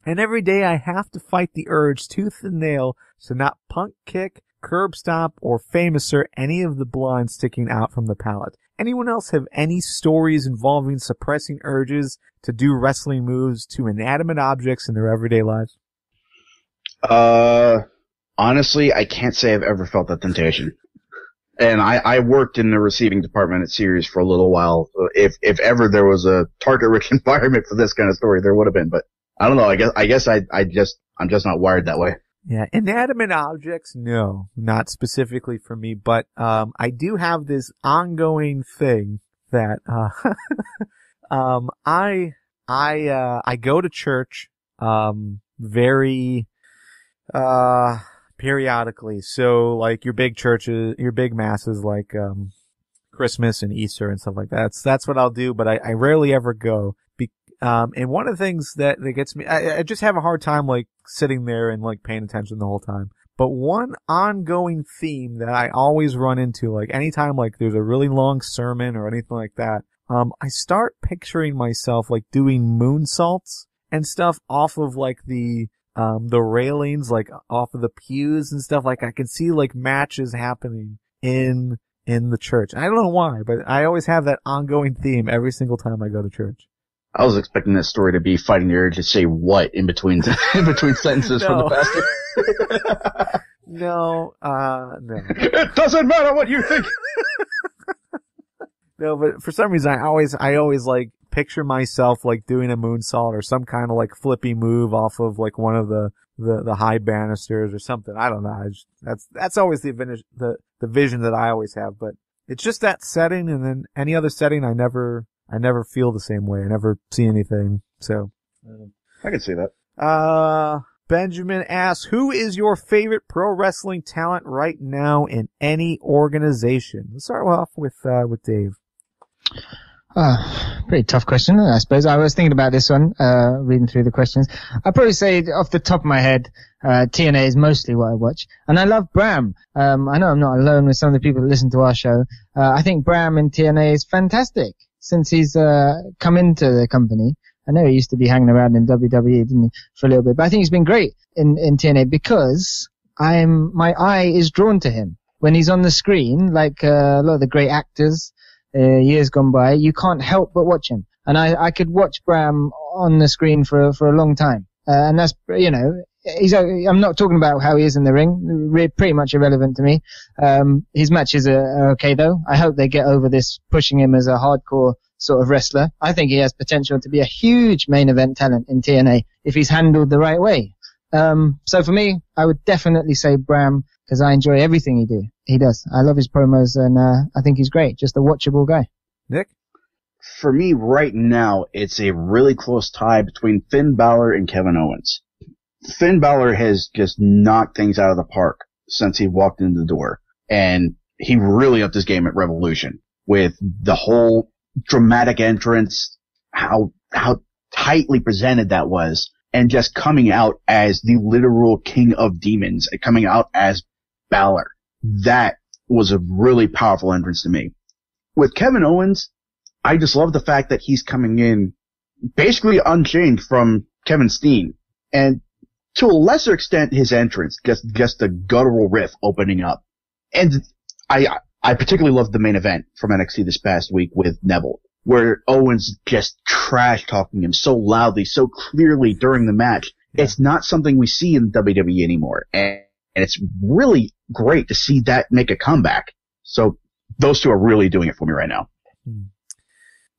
Speaker 1: and every day I have to fight the urge tooth and nail to not punk kick, curb stomp, or famouser any of the blinds sticking out from the pallet. Anyone else have any stories involving suppressing urges to do wrestling moves to inanimate objects in their everyday lives?
Speaker 3: Honestly, I can't say I've ever felt that temptation. And I worked in the receiving department at Sirius for a little while. If ever there was a target-rich environment for this kind of story, there would have been. But I don't know. I guess I'm just not wired that way.
Speaker 1: Yeah, inanimate objects, no, not specifically for me, but I do have this ongoing thing that I go to church very periodically. So like your big churches, your big masses like Christmas and Easter and stuff like that. That's what I'll do, but I rarely ever go. And one of the things that gets me, I just have a hard time like sitting there and like paying attention the whole time. But one ongoing theme that I always run into, like anytime like there's a really long sermon or anything like that, I start picturing myself like doing moonsaults and stuff off of like the railings, like off of the pews and stuff. Like I can see like matches happening in the church. I don't know why, but I always have that ongoing theme every single time I go to church.
Speaker 3: I was expecting this story to be fighting the urge to say what in between sentences from the pastor.
Speaker 1: No.
Speaker 3: It doesn't matter what you think.
Speaker 1: No, but for some reason I always like picture myself like doing a moonsault or some kind of like flippy move off of like one of the high banisters or something. I don't know. That's always the vision that I always have, but it's just that setting, and then any other setting I never feel the same way. I never see anything. So
Speaker 3: I can see that.
Speaker 1: Benjamin asks, who is your favorite pro wrestling talent right now in any organization? Let's start off with Dave.
Speaker 4: Pretty tough question, I suppose. I was thinking about this one, reading through the questions. I'd probably say off the top of my head, TNA is mostly what I watch. And I love Bram. I know I'm not alone with some of the people that listen to our show. I think Bram in TNA is fantastic since he's come into the company. I know he used to be hanging around in WWE, didn't he, for a little bit. But I think he's been great in TNA because my eye is drawn to him. When he's on the screen, like a lot of the great actors years gone by, you can't help but watch him. And I could watch Bram on the screen for a long time. And that's, I'm not talking about how he is in the ring. Pretty much irrelevant to me. His matches are okay though. I hope they get over this pushing him as a hardcore sort of wrestler. I think he has potential to be a huge main event talent in TNA if he's handled the right way. So for me, I would definitely say Bram because I enjoy everything he does. I love his promos and I think he's great. Just a watchable guy.
Speaker 1: Nick?
Speaker 3: For me right now, it's a really close tie between Finn Balor and Kevin Owens. Finn Balor has just knocked things out of the park since he walked into the door. And he really upped his game at Revolution with the whole dramatic entrance, how tightly presented that was, and just coming out as the literal king of demons, coming out as Balor. That was a really powerful entrance to me. With Kevin Owens, I just love the fact that he's coming in basically unchanged from Kevin Steen. And to a lesser extent, his entrance, just a guttural riff opening up. And I particularly loved the main event from NXT this past week with Neville, where Owens just trash talking him so loudly, so clearly during the match. Yeah. It's not something we see in WWE anymore. And it's really great to see that make a comeback. So those two are really doing it for me right now.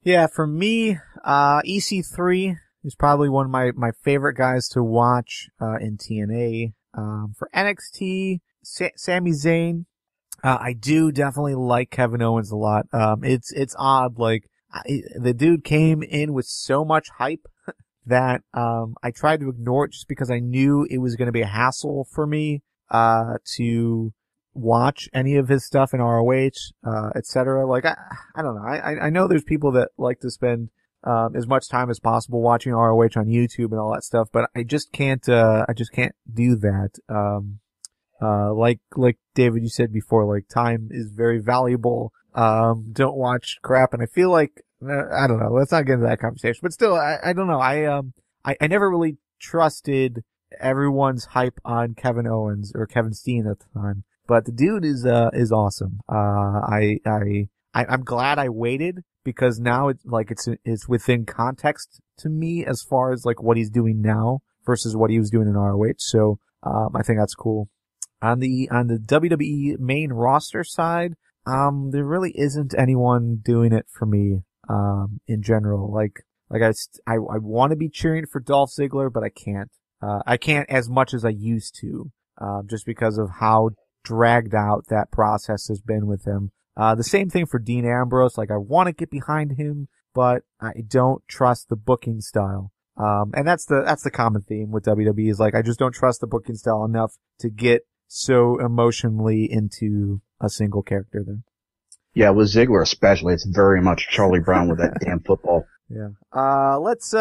Speaker 1: Yeah, for me, EC3 is probably one of my favorite guys to watch in TNA. For NXT, Sami Zayn. I do definitely like Kevin Owens a lot. It's odd, like, the dude came in with so much hype that I tried to ignore it just because I knew it was going to be a hassle for me to watch any of his stuff in ROH, etc. Like I don't know. I know there's people that like to spend as much time as possible watching ROH on YouTube and all that stuff, but I just can't do that. Like David, you said before, like time is very valuable. Don't watch crap, and I feel like, I don't know, let's not get into that conversation, but still, I don't know. I never really trusted everyone's hype on Kevin Owens or Kevin Steen at the time, but the dude is awesome. I'm glad I waited, because now it's within context to me as far as like what he's doing now versus what he was doing in ROH. So, I think that's cool. On the WWE main roster side, there really isn't anyone doing it for me, in general. Like I want to be cheering for Dolph Ziggler, but I can't. I can't as much as I used to, just because of how dragged out that process has been with him. The same thing for Dean Ambrose. Like, I want to get behind him, but I don't trust the booking style. And that's the common theme with WWE, is like, I just don't trust the booking style enough to get so emotionally into a single character there.
Speaker 3: Yeah, with Ziggler especially, it's very much Charlie Brown with that damn football.
Speaker 1: Yeah. Let's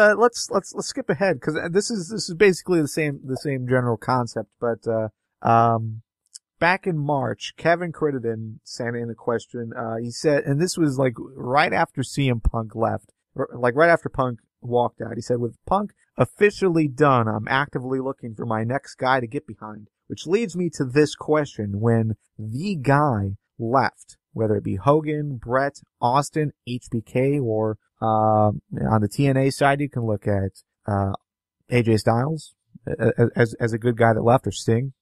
Speaker 1: skip ahead, because this is basically the same general concept, but back in March, Kevin Crittenden sent in a question. He said, and this was like right after CM Punk left, like right after Punk walked out. He said, with Punk officially done, I'm actively looking for my next guy to get behind, which leads me to this question. When the guy left, whether it be Hogan, Brett, Austin, HBK, or on the TNA side, you can look at AJ Styles as a good guy that left, or Sting.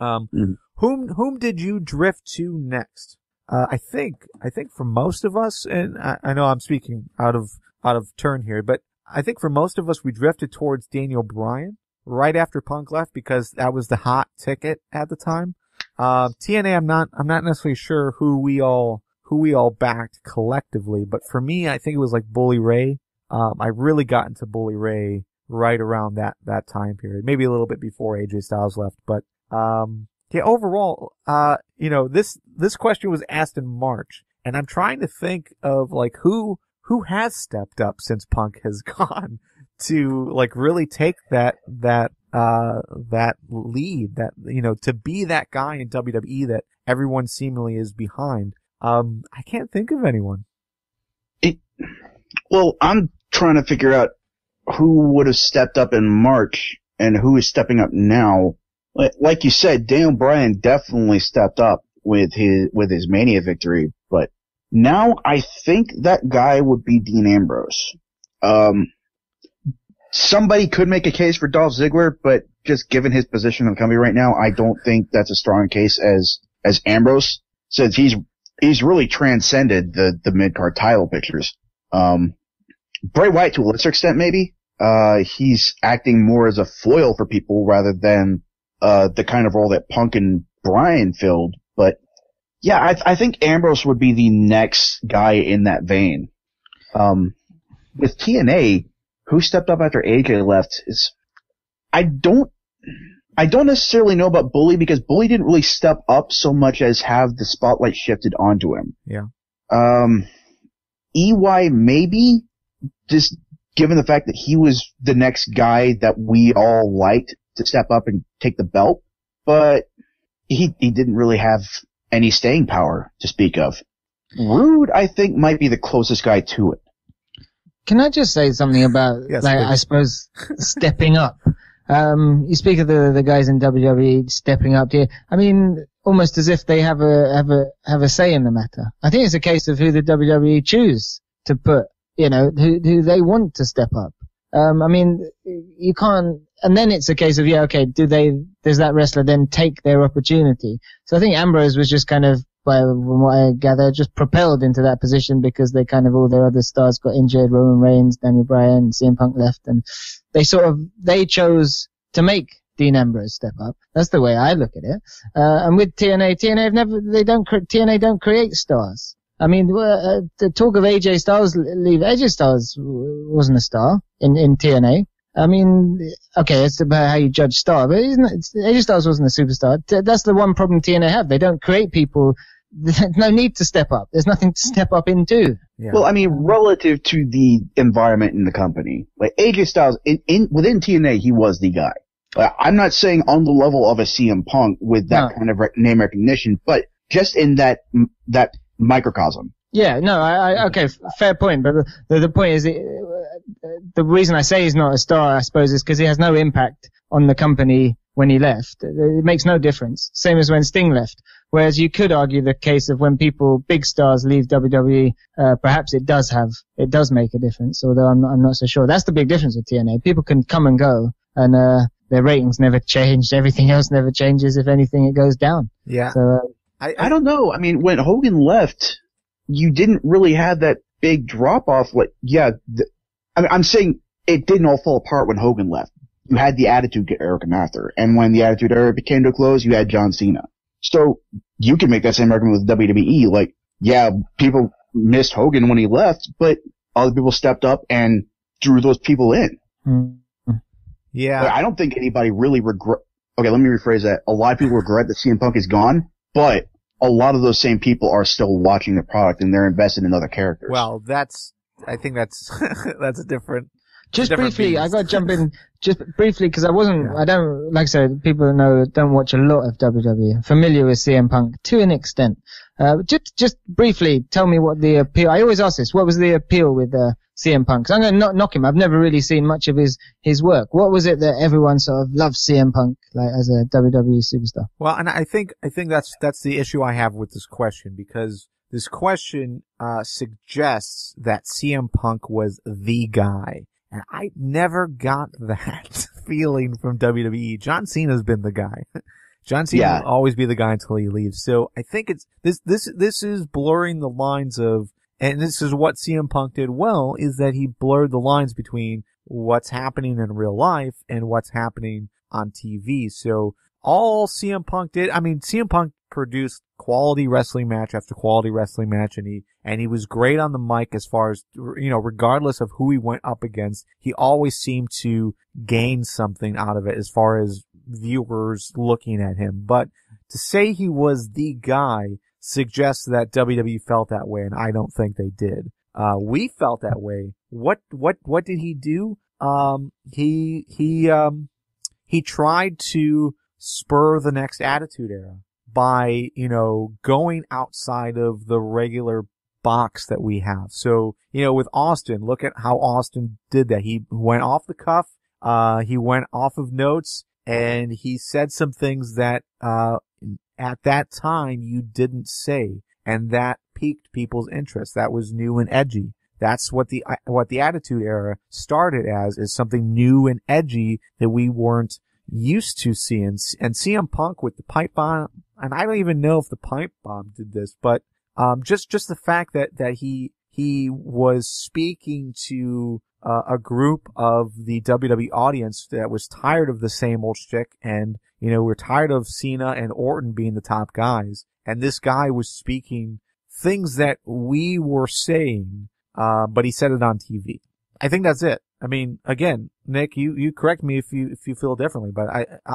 Speaker 1: Whom did you drift to next? I think for most of us, and I know I'm speaking out of turn here, but I think for most of us, we drifted towards Daniel Bryan right after Punk left, because that was the hot ticket at the time. TNA, I'm not necessarily sure who we all backed collectively, but for me, I think it was like Bully Ray. I really got into Bully Ray right around that time period, maybe a little bit before AJ Styles left, but yeah, overall, this question was asked in March, and I'm trying to think of like who has stepped up since Punk has gone to like really take that lead, that, to be that guy in WWE that everyone seemingly is behind. I can't think of anyone.
Speaker 3: Well, I'm trying to figure out who would have stepped up in March and who is stepping up now. Like you said, Daniel Bryan definitely stepped up with his Mania victory, but now I think that guy would be Dean Ambrose. Somebody could make a case for Dolph Ziggler, but just given his position in the company right now, I don't think that's a strong case as Ambrose, since he's really transcended the mid-card title pictures. Bray Wyatt to a lesser extent maybe. He's acting more as a foil for people rather than the kind of role that Punk and Bryan filled. But yeah, I think Ambrose would be the next guy in that vein. With TNA, who stepped up after AJ left is, I don't necessarily know about Bully, because Bully didn't really step up so much as have the spotlight shifted onto him.
Speaker 1: Yeah.
Speaker 3: EY maybe, just given the fact that he was the next guy that we all liked to step up and take the belt, but he didn't really have any staying power to speak of. Rude, I think, might be the closest guy to it.
Speaker 4: Can I just say something about,
Speaker 1: yes,
Speaker 4: like,
Speaker 1: please.
Speaker 4: I suppose, stepping up? You speak of the guys in WWE stepping up here. I mean, almost as if they have a say in the matter. I think it's a case of who the WWE choose to put, who they want to step up. I mean, you can't, and then it's a case of, does that wrestler then take their opportunity? So I think Ambrose was just kind of, from what I gather, just propelled into that position because they kind of, all their other stars got injured, Roman Reigns, Daniel Bryan, CM Punk left, and they chose to make Dean Ambrose step up. That's the way I look at it. And with TNA don't create stars. I mean, the talk of AJ Styles leave, AJ Styles wasn't a star in TNA. I mean, okay, it's about how you judge star, but AJ Styles wasn't a superstar. That's the one problem TNA have. They don't create people. There's no need to step up. There's nothing to step up into.
Speaker 1: Yeah.
Speaker 3: Well, I mean, relative to the environment in the company, like AJ Styles, within TNA, he was the guy. I'm not saying on the level of a CM Punk with that kind of name recognition, but just in that microcosm.
Speaker 4: Yeah, no, okay, fair point. But the point is, the reason I say he's not a star, I suppose, is because he has no impact on the company when he left. It makes no difference. Same as when Sting left. Whereas you could argue the case of when big stars leave WWE, perhaps it does make a difference, although I'm not so sure. That's the big difference with TNA. People can come and go, and their ratings never change. Everything else never changes. If anything, it goes down.
Speaker 1: Yeah.
Speaker 4: So,
Speaker 3: I don't know. I mean, when Hogan left, you didn't really have that big drop off. I'm saying it didn't all fall apart when Hogan left. You had the Attitude Era come after, and when the Attitude Era came to a close, you had John Cena. So you can make that same argument with WWE. Like, yeah, people missed Hogan when he left, but other people stepped up and drew those people in.
Speaker 1: Yeah.
Speaker 3: Like, I don't think anybody really okay, let me rephrase that. A lot of people regret that CM Punk is gone, but a lot of those same people are still watching the product and they're invested in other characters.
Speaker 1: Well, I think that's a different.
Speaker 4: Just briefly, I got to jump in just briefly because I don't, like I said, people that know don't watch a lot of WWE. I'm familiar with CM Punk to an extent. Just briefly, tell me what the appeal, I always ask this, what was the appeal with CM Punk? 'Cause I'm going to not knock him. I've never really seen much of his work. What was it that everyone sort of loved CM Punk, like, as a WWE superstar?
Speaker 1: Well, and I think that's the issue I have with this question, because this question, suggests that CM Punk was the guy. And I never got that feeling from WWE. John Cena's been the guy. John Cena will always be the guy until he leaves. So I think it's, this is blurring the lines of, and this is what CM Punk did well, is that he blurred the lines between what's happening in real life and what's happening on TV. So all CM Punk did, I mean, CM Punk produced quality wrestling match after quality wrestling match, and he was great on the mic as far as, regardless of who he went up against, he always seemed to gain something out of it as far as viewers looking at him. But to say he was the guy suggests that WWE felt that way, and I don't think they did. We felt that way. What did he do? He tried to spur the next Attitude Era by, going outside of the regular box that we have. So, with Austin, look at how Austin did that. He went off the cuff, he went off of notes, and he said some things that, at that time you didn't say, and that piqued people's interest. That was new and edgy. That's what the Attitude Era started as, is something new and edgy that we weren't used to seeing. And CM Punk with the pipe bomb, and I don't even know if the pipe bomb did this, but just the fact that he was speaking to a group of the WWE audience that was tired of the same old shtick, and we're tired of Cena and Orton being the top guys, and this guy was speaking things that we were saying, but he said it on TV. I think that's it. I mean, again, Nick, you correct me if you feel differently, but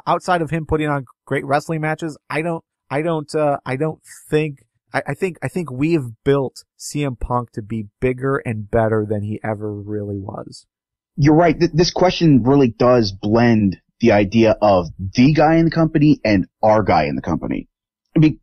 Speaker 1: outside of him putting on great wrestling matches, I think we have built CM Punk to be bigger and better than he ever really was.
Speaker 3: You're right. This question really does blend the idea of the guy in the company and our guy in the company.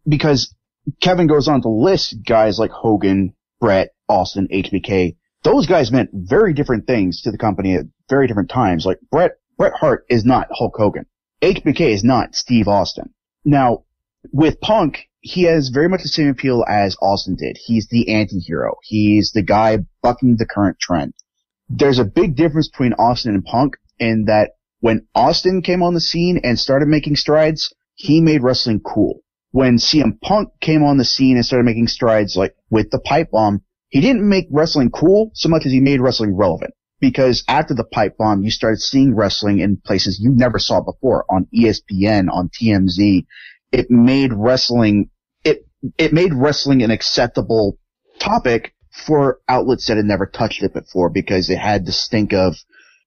Speaker 3: Because Kevin goes on to list guys like Hogan, Bret, Austin, HBK. Those guys meant very different things to the company at very different times. Like Bret Hart is not Hulk Hogan. HBK is not Steve Austin. Now, with Punk, he has very much the same appeal as Austin did. He's the anti-hero. He's the guy bucking the current trend. There's a big difference between Austin and Punk in that when Austin came on the scene and started making strides, he made wrestling cool. When CM Punk came on the scene and started making strides, like with the pipe bomb, he didn't make wrestling cool so much as he made wrestling relevant. Because after the pipe bomb, you started seeing wrestling in places you never saw before, on ESPN, on TMZ. It made wrestling an acceptable topic for outlets that had never touched it before, because it had the stink of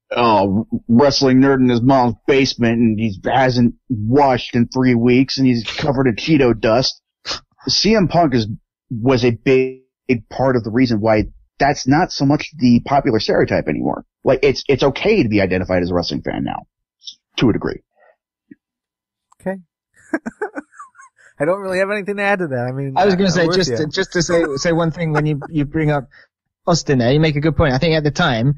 Speaker 3: wrestling nerd in his mom's basement, and he hasn't washed in 3 weeks, and he's covered in Cheeto dust. CM Punk was a big part of the reason why that's not so much the popular stereotype anymore. Like, it's okay to be identified as a wrestling fan now, to a degree.
Speaker 1: Okay. I don't really have anything to add to that. I mean,
Speaker 4: I was going to say, just to say one thing when you bring up Austin there, you make a good point. I think at the time,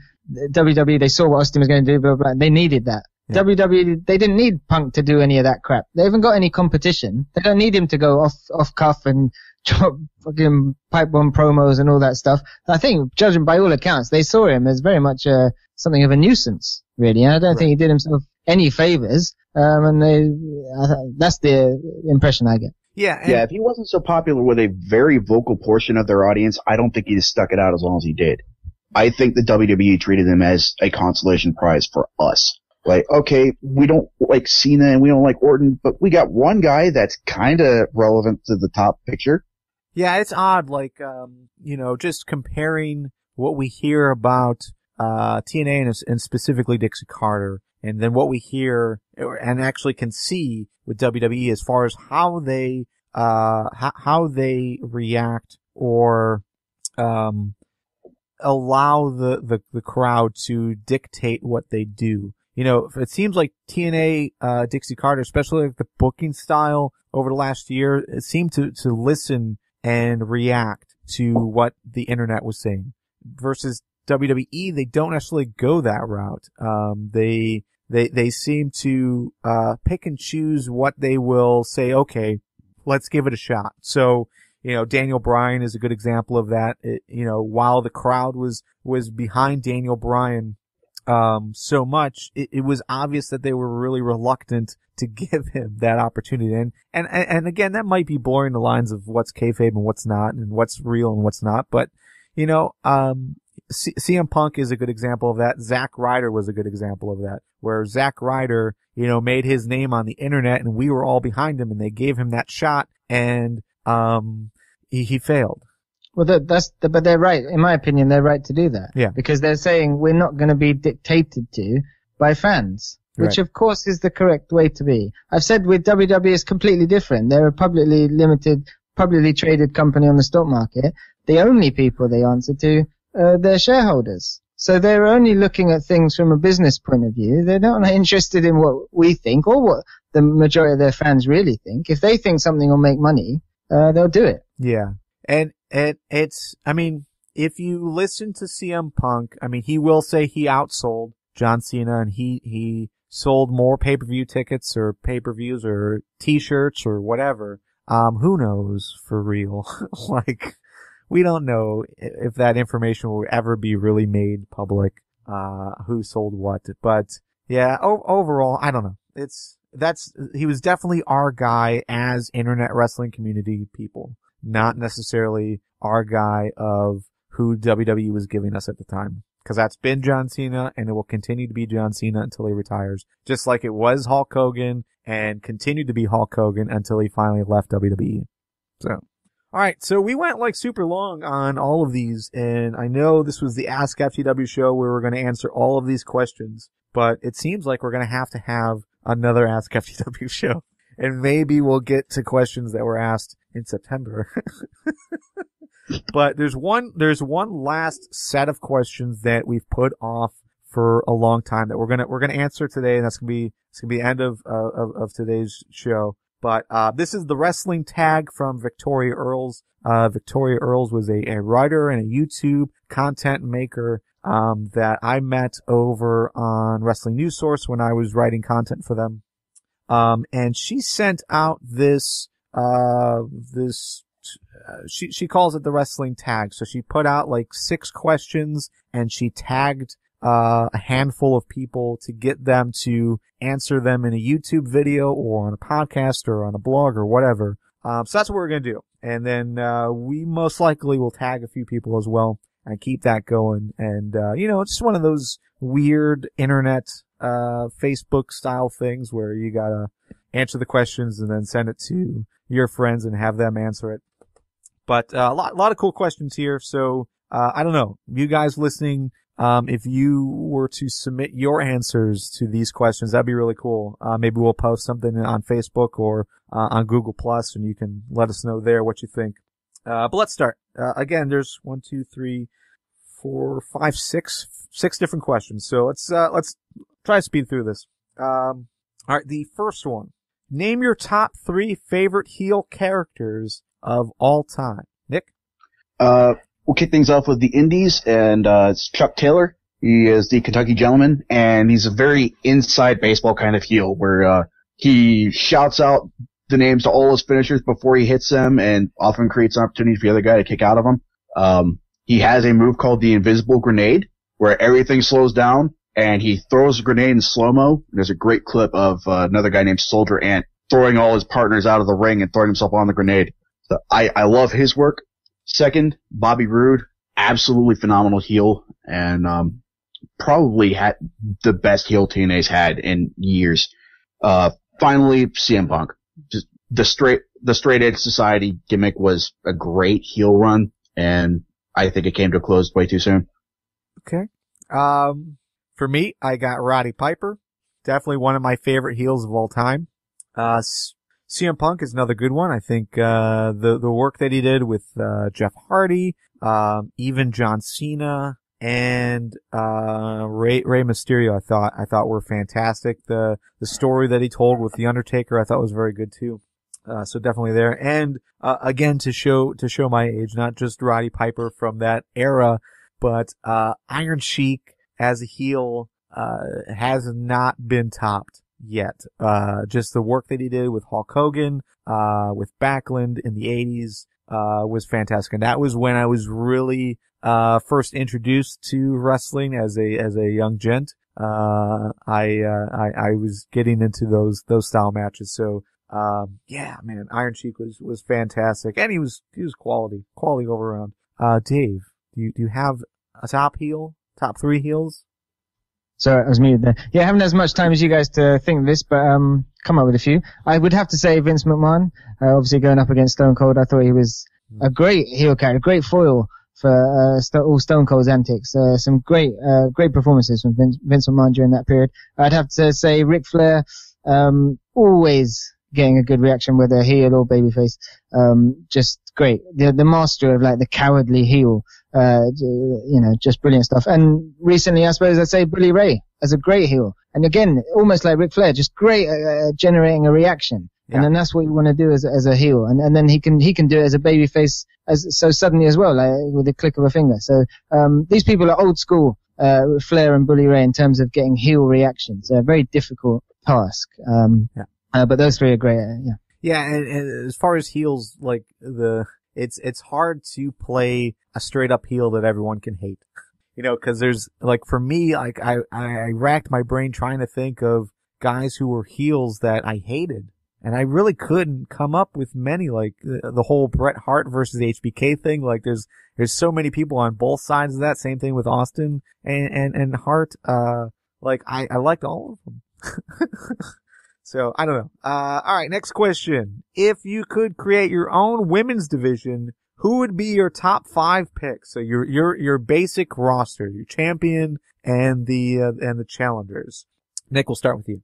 Speaker 4: WWE, they saw what Austin was going to do, blah, blah, blah, and they needed that. Yeah. WWE, they didn't need Punk to do any of that crap. They haven't got any competition. They don't need him to go off cuff and chop fucking pipe bomb promos and all that stuff. I think, judging by all accounts, they saw him as very much something of a nuisance, really. And I don't think he did himself any favors. That's the impression I get.
Speaker 1: Yeah.
Speaker 3: Yeah, if he wasn't so popular with a very vocal portion of their audience, I don't think he'd have stuck it out as long as he did. I think the WWE treated him as a consolation prize for us. Like, okay, we don't like Cena and we don't like Orton, but we got one guy that's kind of relevant to the top picture.
Speaker 1: Yeah, it's odd, like, just comparing what we hear about TNA and specifically Dixie Carter, and then what we hear and actually can see with WWE as far as how they react or allow the crowd to dictate what they do. You know, it seems like TNA, Dixie Carter, especially like the booking style over the last year, it seemed to listen and react to what the internet was saying. Versus WWE, they don't necessarily go that route. They seem to, pick and choose what they will say, okay, let's give it a shot. So, Daniel Bryan is a good example of that. While the crowd was behind Daniel Bryan, so much, it was obvious that they were really reluctant to give him that opportunity. And again, that might be blurring the lines of what's kayfabe and what's not, and what's real and what's not. But, CM Punk is a good example of that. Zack Ryder was a good example of that, where Zack Ryder, made his name on the internet and we were all behind him and they gave him that shot and, he failed.
Speaker 4: Well, but they're right. In my opinion, they're right to do that.
Speaker 1: Yeah.
Speaker 4: Because they're saying we're not going to be dictated to by fans, which of course is the correct way to be. I've said with WWE it's completely different. They're a publicly traded company on the stock market. The only people they answer to are their shareholders. So they're only looking at things from a business point of view. They're not interested in what we think or what the majority of their fans really think. If they think something will make money, they'll do it.
Speaker 1: Yeah. And it's, if you listen to CM Punk, he will say he outsold John Cena and he sold more pay-per-view tickets or pay-per-views or t-shirts or whatever. Who knows for real? Like, we don't know if that information will ever be really made public, who sold what. But yeah, overall, I don't know. He was definitely our guy as internet wrestling community people. Not necessarily our guy of who WWE was giving us at the time. Because that's been John Cena, and it will continue to be John Cena until he retires. Just like it was Hulk Hogan, and continued to be Hulk Hogan until he finally left WWE. So, alright, so we went like super long on all of these, and I know this was the Ask FTW show where we're going to answer all of these questions, but it seems like we're going to have another Ask FTW show. And maybe we'll get to questions that were asked in September. But there's one last set of questions that we've put off for a long time that we're gonna answer today, and it's gonna be the end of today's show. But this is the wrestling tag from Victoria Earls. Victoria Earls was a writer and a YouTube content maker that I met over on Wrestling News Source when I was writing content for them. And she sent out this she calls it the wrestling tag. So she put out like 6 questions and she tagged, a handful of people to get them to answer them in a YouTube video or on a podcast or on a blog or whatever. So that's what we're going to do. And then, we most likely will tag a few people as well and keep that going. And, it's just one of those weird internet, Facebook style things where you gotta answer the questions and then send it to your friends and have them answer it. But, a lot of cool questions here. So, I don't know. You guys listening, if you were to submit your answers to these questions, that'd be really cool. Maybe we'll post something on Facebook or on Google Plus, and you can let us know there what you think. But let's start. Again, there's 1, 2, 3, 4, 5, 6 different questions. So let's try to speed through this. All right, the first one. Name your top 3 favorite heel characters of all time. Nick?
Speaker 3: We'll kick things off with the Indies, and it's Chuck Taylor. He is the Kentucky Gentleman, and he's a very inside baseball kind of heel where he shouts out the names to all his finishers before he hits them and often creates an opportunity for the other guy to kick out of him. He has a move called the Invisible Grenade where everything slows down and he throws a grenade in slow-mo. There's a great clip of another guy named Soldier Ant throwing all his partners out of the ring and throwing himself on the grenade. So I love his work. Second, Bobby Roode, absolutely phenomenal heel and probably had the best heel TNA's had in years. Finally, CM Punk. Just the straight edge society gimmick was a great heel run, and I think it came to a close way too soon.
Speaker 1: Okay. For me, I got Roddy Piper. Definitely one of my favorite heels of all time. CM Punk is another good one. I think, the work that he did with, Jeff Hardy, even John Cena and, Rey Mysterio, I thought were fantastic. The story that he told with The Undertaker, I thought was very good too. So definitely there. And, again, to show my age, not just Roddy Piper from that era, but, Iron Sheik as a heel, has not been topped yet. Just the work that he did with Hulk Hogan, with Backlund in the 80s, was fantastic. And that was when I was really, first introduced to wrestling as a young gent. I was getting into those style matches. So, yeah, man, Iron Sheik was fantastic. And he was quality all around. Dave, do you have a top 3 heels?
Speaker 4: Sorry, I was muted there. Yeah, I haven't as much time as you guys to think of this, but come up with a few. I would have to say Vince McMahon, obviously going up against Stone Cold. I thought he was a great heel character, a great foil for all Stone Cold's antics. Some great performances from Vince McMahon during that period. I'd have to say Ric Flair, always getting a good reaction whether heel or babyface. Just great. The master of like the cowardly heel. Just brilliant stuff. And recently, I suppose I'd say Bully Ray as a great heel. And again, almost like Ric Flair, just great at generating a reaction. Yeah. And then that's what you want to do as a heel. And then he can do it as a babyface so suddenly as well, like with a click of a finger. So, these people are old school, Flair and Bully Ray in terms of getting heel reactions. A very difficult task. But those 3 are great. Yeah.
Speaker 1: Yeah. And as far as heels, like it's hard to play a straight up heel that everyone can hate. Cause there's, like, for me, like, I racked my brain trying to think of guys who were heels that I hated. And I really couldn't come up with many, like, the whole Bret Hart versus HBK thing. Like, there's so many people on both sides of that. Same thing with Austin and Hart. Like, I liked all of them. So, I don't know. Alright, next question. If you could create your own women's division, who would be your top 5 picks? So your basic roster, your champion and the challengers. Nick, we'll start with you.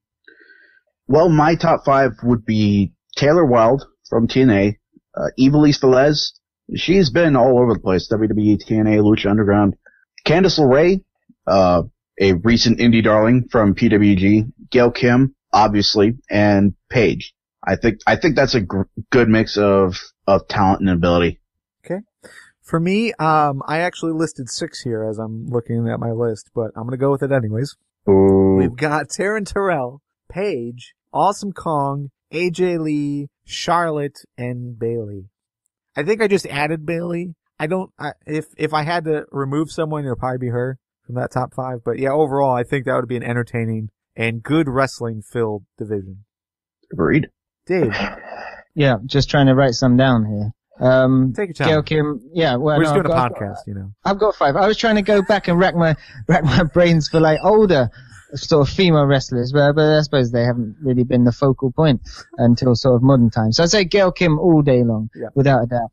Speaker 3: Well, my top 5 would be Taylor Wilde from TNA, Ivelisse Velez. She's been all over the place. WWE, TNA, Lucha Underground. Candice LeRae, a recent indie darling from PWG. Gail Kim, obviously, and Paige. I think that's a good mix of talent and ability.
Speaker 1: Okay. For me, I actually listed 6 here as I'm looking at my list, but I'm gonna go with it anyways.
Speaker 3: Ooh.
Speaker 1: We've got Taryn Terrell, Paige, Awesome Kong, AJ Lee, Charlotte, and Bayley. I think I just added Bayley. If I had to remove someone, it would probably be her from that top 5. But yeah, overall, I think that would be an entertaining and good wrestling-filled division.
Speaker 3: Agreed.
Speaker 1: Dave.
Speaker 4: Yeah, just trying to write some down here.
Speaker 1: Take your time.
Speaker 4: Gail Kim, yeah, well,
Speaker 1: we're just doing a podcast,
Speaker 4: I've got 5. I was trying to go back and rack my brains for like older sort of female wrestlers, but I suppose they haven't really been the focal point until sort of modern times. So I'd say Gail Kim all day long, without a doubt.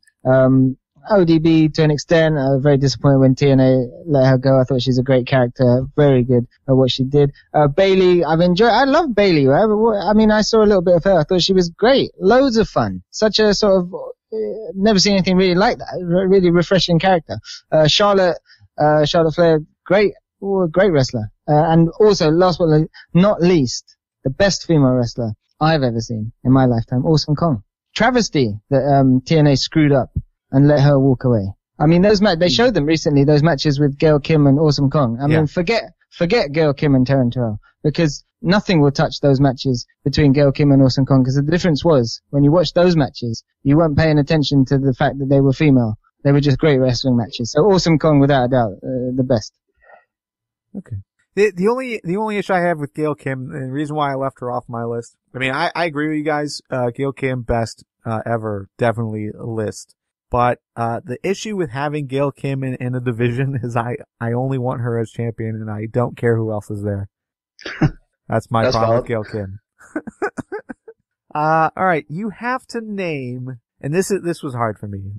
Speaker 4: ODB to an extent. Very disappointed when TNA let her go. I thought she's a great character, very good at what she did. Bayley, I love Bayley. I mean, I saw a little bit of her. I thought she was great. Loads of fun. Such a sort of, never seen anything really like that. Really refreshing character. Charlotte Flair, great wrestler. And also, last but not least, the best female wrestler I've ever seen in my lifetime, Awesome Kong. Travesty that TNA screwed up and let her walk away. I mean, they showed them recently, those matches with Gail Kim and Awesome Kong. I mean, forget Gail Kim and Taryn Terrell, because nothing will touch those matches between Gail Kim and Awesome Kong, because the difference was, when you watched those matches, you weren't paying attention to the fact that they were female. They were just great wrestling matches. So Awesome Kong, without a doubt, the best.
Speaker 1: Okay. The only issue I have with Gail Kim, and the reason why I left her off my list, I mean, I agree with you guys, Gail Kim, best, ever, definitely a list. But, the issue with having Gail Kim in a division is I only want her as champion and I don't care who else is there. That's my problem with Gail Kim. Alright, you have to name, and this was hard for me,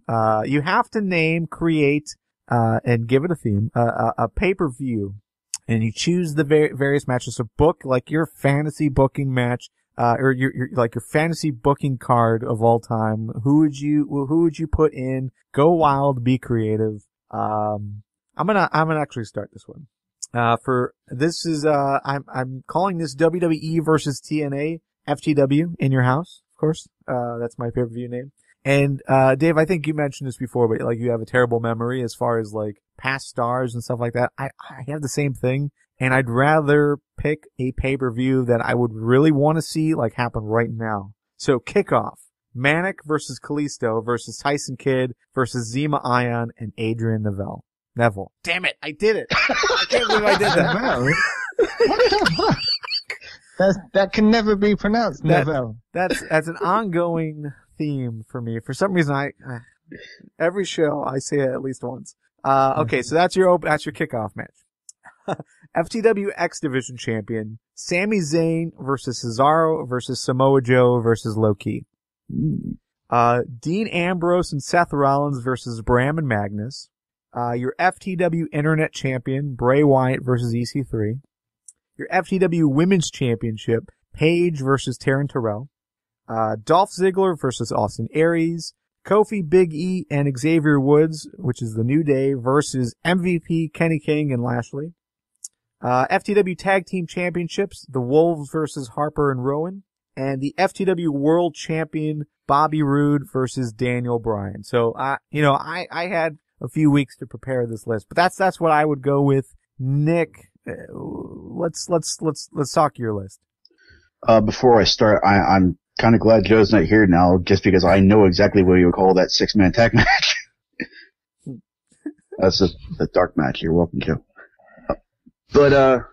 Speaker 1: you have to name, create, and give it a theme, a pay-per-view. And you choose the various matches. So book like your fantasy booking match, or your fantasy booking card of all time. Who would you put in? Go wild, be creative. I'm gonna actually start this one. I'm calling this WWE versus TNA FTW in your house, of course. That's my pay-per-view name. And, Dave, I think you mentioned this before, but like you have a terrible memory as far as like past stars and stuff like that. I have the same thing, and I'd rather pick a pay-per-view that I would really want to see like happen right now. So Kickoff, Manic versus Kalisto versus Tyson Kidd versus Zema Ion and Adrian Neville. Damn it, I did it. I can't believe I did that.
Speaker 4: What the fuck? That can never be pronounced, Neville.
Speaker 1: That's an ongoing theme for me. For some reason, every show I say it at least once. Okay, so that's your kickoff match. FTW X Division Champion, Sami Zayn versus Cesaro versus Samoa Joe versus Low-Ki. Dean Ambrose and Seth Rollins versus Bram and Magnus. Your FTW Internet Champion, Bray Wyatt versus EC3. Your FTW Women's Championship, Paige versus Taryn Terrell. Dolph Ziggler versus Austin Aries. Kofi, Big E, and Xavier Woods, which is the New Day, versus MVP, Kenny King, and Lashley. FTW Tag Team Championships, the Wolves versus Harper and Rowan. And the FTW World Champion, Bobby Roode versus Daniel Bryan. So, I had a few weeks to prepare this list, but that's what I would go with. Nick, let's talk your list.
Speaker 3: Before I start, I'm kind of glad Joe's not here now, just because I know exactly what you would call that 6-man tag match. That's a dark match. You're welcome, Joe. But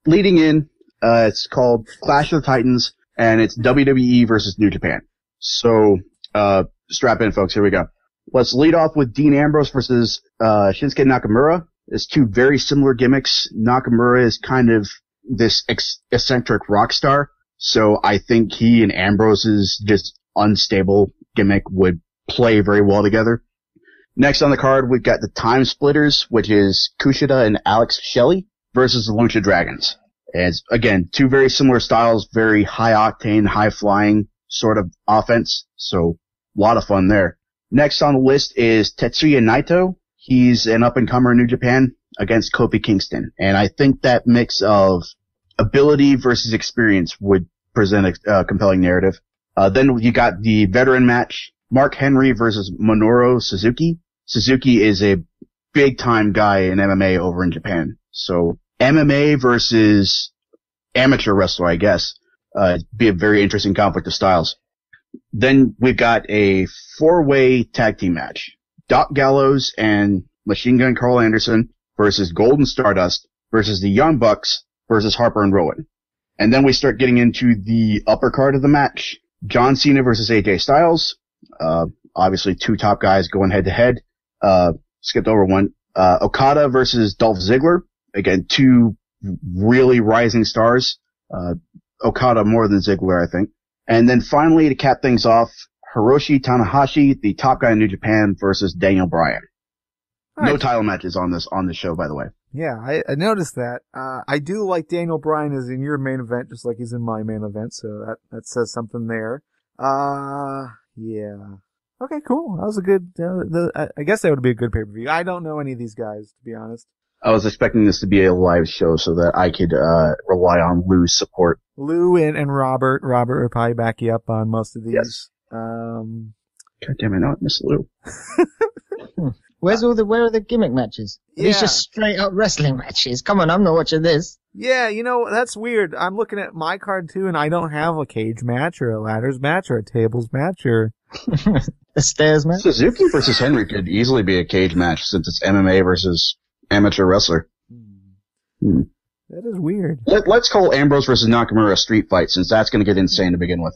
Speaker 3: leading in, it's called Clash of the Titans, and it's WWE versus New Japan. So, strap in, folks. Here we go. Let's lead off with Dean Ambrose versus Shinsuke Nakamura. It's two very similar gimmicks. Nakamura is kind of this eccentric rock star. So I think he and Ambrose's just unstable gimmick would play very well together. Next on the card, we've got the Time Splitters, which is Kushida and Alex Shelley versus the Lucha Dragons. It's, again, two very similar styles, very high octane, high flying sort of offense. So a lot of fun there. Next on the list is Tetsuya Naito. He's an up-and-comer in New Japan against Kofi Kingston. And I think that mix of ability versus experience would present a compelling narrative. Then you got the veteran match, Mark Henry versus Minoru Suzuki. Suzuki is a big-time guy in MMA over in Japan. So MMA versus amateur wrestler, I guess, be a very interesting conflict of styles. Then we've got a 4-way tag team match. Doc Gallows and Machine Gun Carl Anderson versus Golden Stardust versus the Young Bucks versus Harper and Rowan. And then we start getting into the upper card of the match. John Cena versus AJ Styles. Obviously two top guys going head to head. Skipped over one. Okada versus Dolph Ziggler. Again, two really rising stars. Okada more than Ziggler, I think. And then finally, to cap things off, Hiroshi Tanahashi, the top guy in New Japan, versus Daniel Bryan.
Speaker 1: All
Speaker 3: No
Speaker 1: right.
Speaker 3: title matches on the show, by the way.
Speaker 1: Yeah, I noticed that. I do like Daniel Bryan is in your main event, just like he's in my main event, so that says something there. Yeah. Okay, cool. That was a good, I guess that would be a good pay-per-view. I don't know any of these guys, to be honest.
Speaker 3: I was expecting this to be a live show so that I could rely on Lou's support.
Speaker 1: Lou and Robert. Robert would probably back you up on most of these.
Speaker 3: Yes. God damn it, not Miss Lou.
Speaker 4: Where are the gimmick matches? These
Speaker 1: Yeah.
Speaker 4: just straight up wrestling matches. Come on, I'm not watching this.
Speaker 1: Yeah, that's weird. I'm looking at my card too, and I don't have a cage match or a ladders match or a tables match or...
Speaker 4: The stairs match.
Speaker 3: Suzuki versus Henry could easily be a cage match since it's MMA versus amateur wrestler.
Speaker 1: That is weird.
Speaker 3: Let's call Ambrose versus Nakamura a street fight since that's going to get insane to begin with.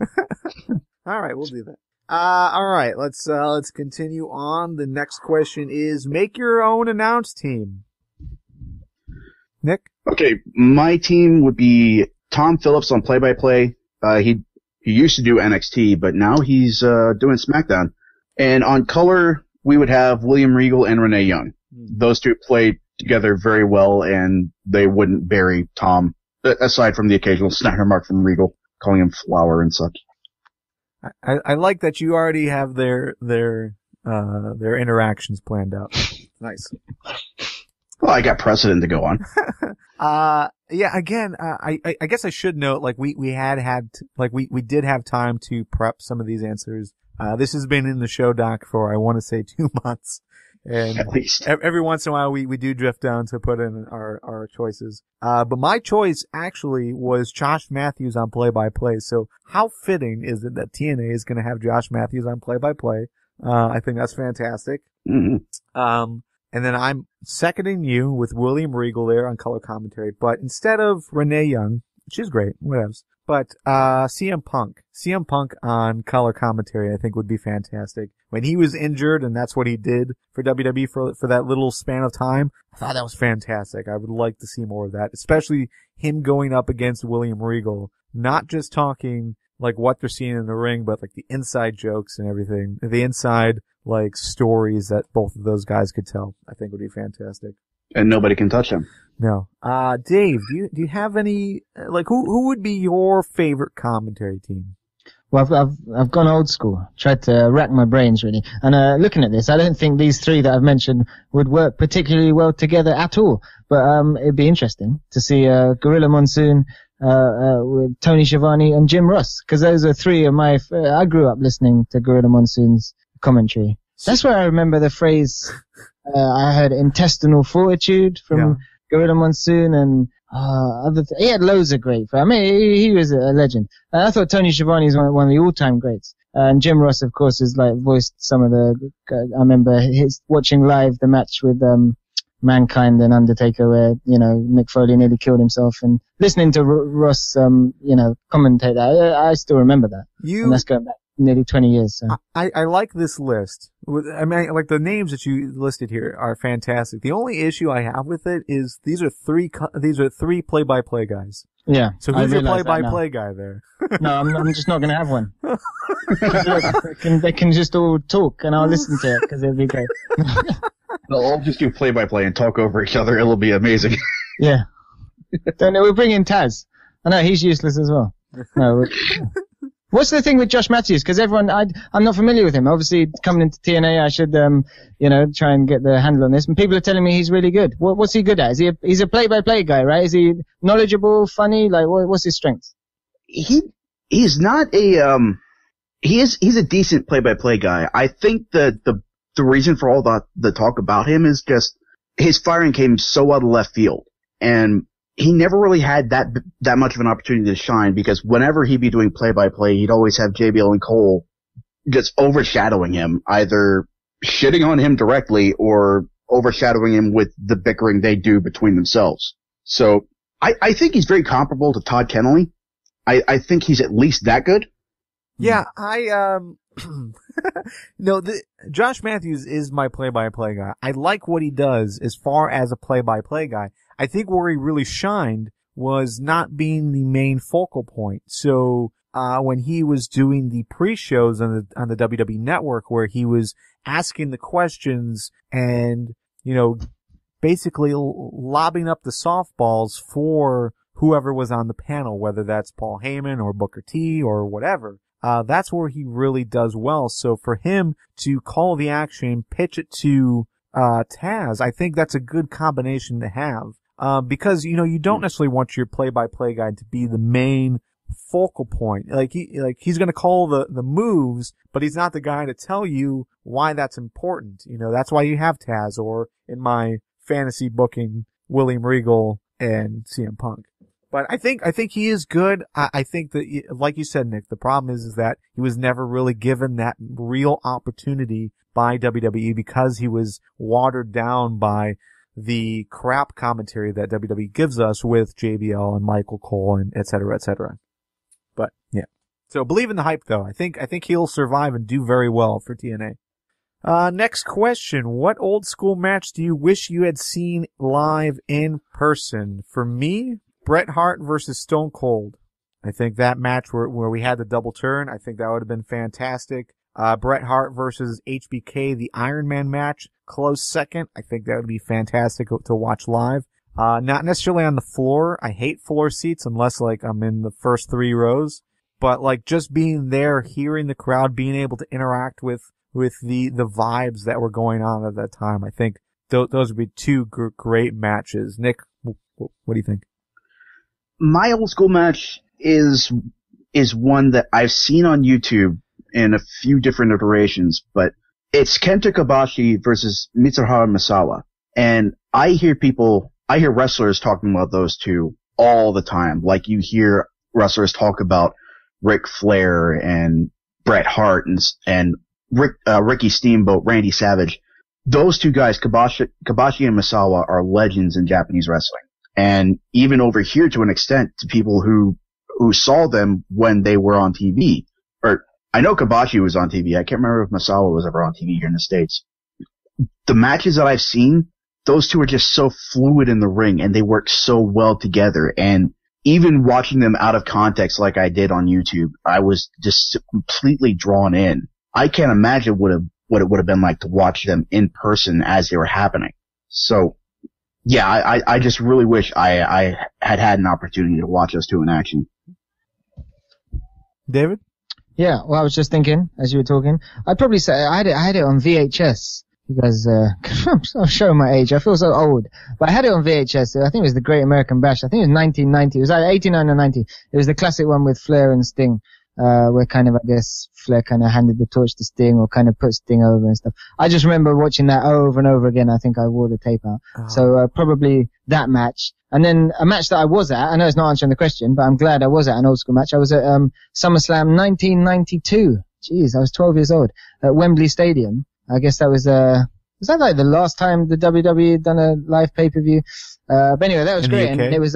Speaker 1: All right, we'll do that. All right, let's continue on. The next question is make your own announce team. Nick?
Speaker 3: Okay, my team would be Tom Phillips on play-by-play. He used to do NXT, but now he's doing SmackDown. And on color, we would have William Regal and Renee Young. Those two played together very well, and they wouldn't bury Tom, aside from the occasional Snyder mark from Regal, calling him Flower and such.
Speaker 1: I like that you already have their interactions planned out. Nice.
Speaker 3: Well, I got precedent to go on.
Speaker 1: Yeah, again, I guess I should note, like, we did have time to prep some of these answers. This has been in the show doc for, I want to say 2 months. And
Speaker 3: At least.
Speaker 1: every once in a while we do drift down to put in our choices. But my choice actually was Josh Matthews on play-by-play. So how fitting is it that TNA is going to have Josh Matthews on play-by-play? I think that's fantastic.
Speaker 3: Mm-hmm.
Speaker 1: And then I'm seconding you with William Regal there on color commentary, but instead of Renee Young, she's great, whatevs. But, CM Punk on color commentary I think would be fantastic. When he was injured and that's what he did for WWE for that little span of time, I thought that was fantastic. I would like to see more of that, especially him going up against William Regal, not just talking like what they're seeing in the ring, but like the inside jokes and everything, the inside like stories that both of those guys could tell, I think would be fantastic.
Speaker 3: And nobody can touch him.
Speaker 1: No. Dave, do you have any, like, who would be your favorite commentary team?
Speaker 4: Well, I've gone old school. Tried to rack my brains really. And, looking at this, I don't think these three that I've mentioned would work particularly well together at all. But, it'd be interesting to see, Gorilla Monsoon, with Tony Schiavone and Jim Ross. Cause those are three of I grew up listening to Gorilla Monsoon's commentary. That's where I remember the phrase, I heard intestinal fortitude from Gorilla Monsoon and he had loads of great. I mean, he was a legend. I thought Tony Schiavone is one of the all-time greats. And Jim Ross, of course, has like voiced some of I remember watching live the match with Mankind and Undertaker, where Mick Foley nearly killed himself, and listening to Ross, commentate that. I still remember that. And that's going back nearly 20 years. So.
Speaker 1: I like this list. I mean, like the names that you listed here are fantastic. The only issue I have with it is these are three play-by-play guys.
Speaker 4: Yeah.
Speaker 1: So who's your play-by-play guy there?
Speaker 4: No, I'm just not going to have one. They can just all talk and I'll listen to it because it'll be great.
Speaker 3: They'll all just do play-by-play and talk over each other. It'll be amazing.
Speaker 4: Yeah. Then we'll bring in Taz. I know he's useless as well. No. What's the thing with Josh Matthews? Because I'm not familiar with him. Obviously, coming into TNA, I should, try and get the handle on this. And people are telling me he's really good. What's he good at? He's a play-by-play guy, right? Is he knowledgeable, funny? Like, what's his strengths?
Speaker 3: He's not he's a decent play-by-play guy. I think the reason for all the talk about him is just his firing came so out of left field. And he never really had that much of an opportunity to shine because whenever he'd be doing play-by-play, he'd always have JBL and Cole just overshadowing him, either shitting on him directly or overshadowing him with the bickering they do between themselves. So I think he's very comparable to Todd Kennelly. I think he's at least that good.
Speaker 1: Yeah, Josh Matthews is my play-by-play guy. I like what he does as far as a play-by-play guy. I think where he really shined was not being the main focal point. So when he was doing the pre-shows on the WWE Network, where he was asking the questions and, basically lobbing up the softballs for whoever was on the panel, whether that's Paul Heyman or Booker T or whatever. That's where he really does well. So for him to call the action, pitch it to Taz, I think that's a good combination to have. Because, you don't necessarily want your play-by-play guy to be the main focal point. He's gonna call the moves, but he's not the guy to tell you why that's important. That's why you have Taz, or in my fantasy booking, William Regal and CM Punk. But I think he is good. I think that, like you said, Nick, the problem is that he was never really given that real opportunity by WWE because he was watered down by the crap commentary that WWE gives us with JBL and Michael Cole and et cetera, et cetera. But yeah. So believe in the hype though. I think he'll survive and do very well for TNA. Next question. What old school match do you wish you had seen live in person? For me, Bret Hart versus Stone Cold. I think that match where we had the double turn, I think that would have been fantastic. Bret Hart versus HBK, the Iron Man match, close second. I think that would be fantastic to watch live. Not necessarily on the floor. I hate floor seats unless I'm in the first 3 rows. But just being there, hearing the crowd, being able to interact with the vibes that were going on at that time. I think those would be 2 great matches. Nick, what do you think?
Speaker 3: My old school match is one that I've seen on YouTube in a few different iterations, but it's Kenta Kobashi versus Mitsuharu Misawa. And I hear wrestlers talking about those 2 all the time. Like you hear wrestlers talk about Ric Flair and Bret Hart and Ricky Steamboat, Randy Savage. Those 2 guys, Kobashi and Misawa, are legends in Japanese wrestling. And even over here to an extent to people who saw them when they were on TV. Or I know Kobashi was on TV. I can't remember if Misawa was ever on TV here in the States. The matches that I've seen, those 2 are just so fluid in the ring and they work so well together. And even watching them out of context like I did on YouTube, I was just completely drawn in. I can't imagine what it would have been like to watch them in person as they were happening. So, yeah, I just really wish I had an opportunity to watch those 2 in action.
Speaker 1: David?
Speaker 4: Yeah, well, I was just thinking, as you were talking, I'd probably say I had it on VHS. You guys, I'm showing my age. I feel so old. But I had it on VHS. I think it was the Great American Bash. I think it was 1990. It was either 89 or 90. It was the classic one with Flair and Sting. Where kind of, I guess, Flair kind of handed the torch to Sting or kind of put Sting over and stuff. I just remember watching that over and over again. I think I wore the tape out. Oh. So, probably that match. And then a match that I was at, I know it's not answering the question, but I'm glad I was at an old school match. I was at, SummerSlam 1992. Jeez, I was 12 years old at Wembley Stadium. I guess that was that like the last time the WWE had done a live pay-per-view? But anyway, that was great. And it was,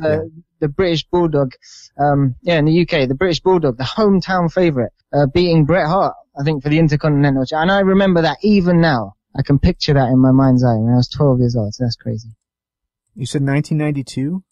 Speaker 4: the British Bulldog, in the UK, the British Bulldog, the hometown favourite, beating Bret Hart, I think, for the Intercontinental. And I remember that even now. I can picture that in my mind's eye when I was 12 years old, so that's crazy.
Speaker 1: You said 1992?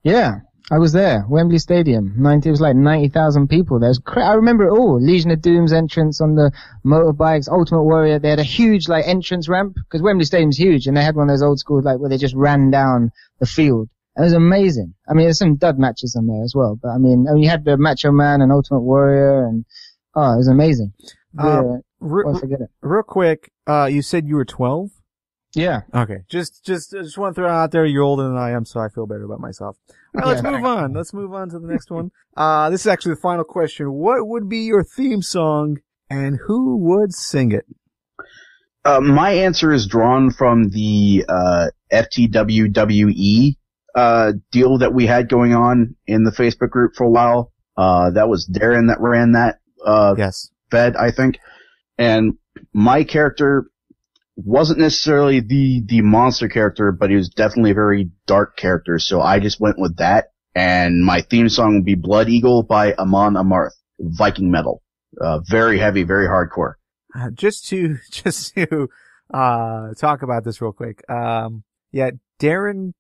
Speaker 4: Yeah, I was there, Wembley Stadium. It was like 90,000 people. There was I remember it all. Legion of Doom's entrance on the motorbikes, Ultimate Warrior. They had a huge entrance ramp, because Wembley Stadium's huge, and they had one of those old school where they just ran down the field. It was amazing. I mean, there's some dud matches on there as well, but I mean you had the Macho Man and Ultimate Warrior, and it was amazing. Won't forget it.
Speaker 1: Real quick, you said you were 12?
Speaker 4: Yeah.
Speaker 1: Okay. Just want to throw it out there. You're older than I am, so I feel better about myself. All right, let's move on. Let's move on to the next one. This is actually the final question. What would be your theme song, and who would sing it?
Speaker 3: My answer is drawn from the FTWWE deal that we had going on in the Facebook group for a while. That was Darren that ran that
Speaker 1: yes.
Speaker 3: fed, I think. And my character wasn't necessarily the monster character, but he was definitely a very dark character, so I just went with that. And my theme song would be Blood Eagle by Amon Amarth, Viking metal. Very heavy, very hardcore.
Speaker 1: Just to talk about this real quick. Darren,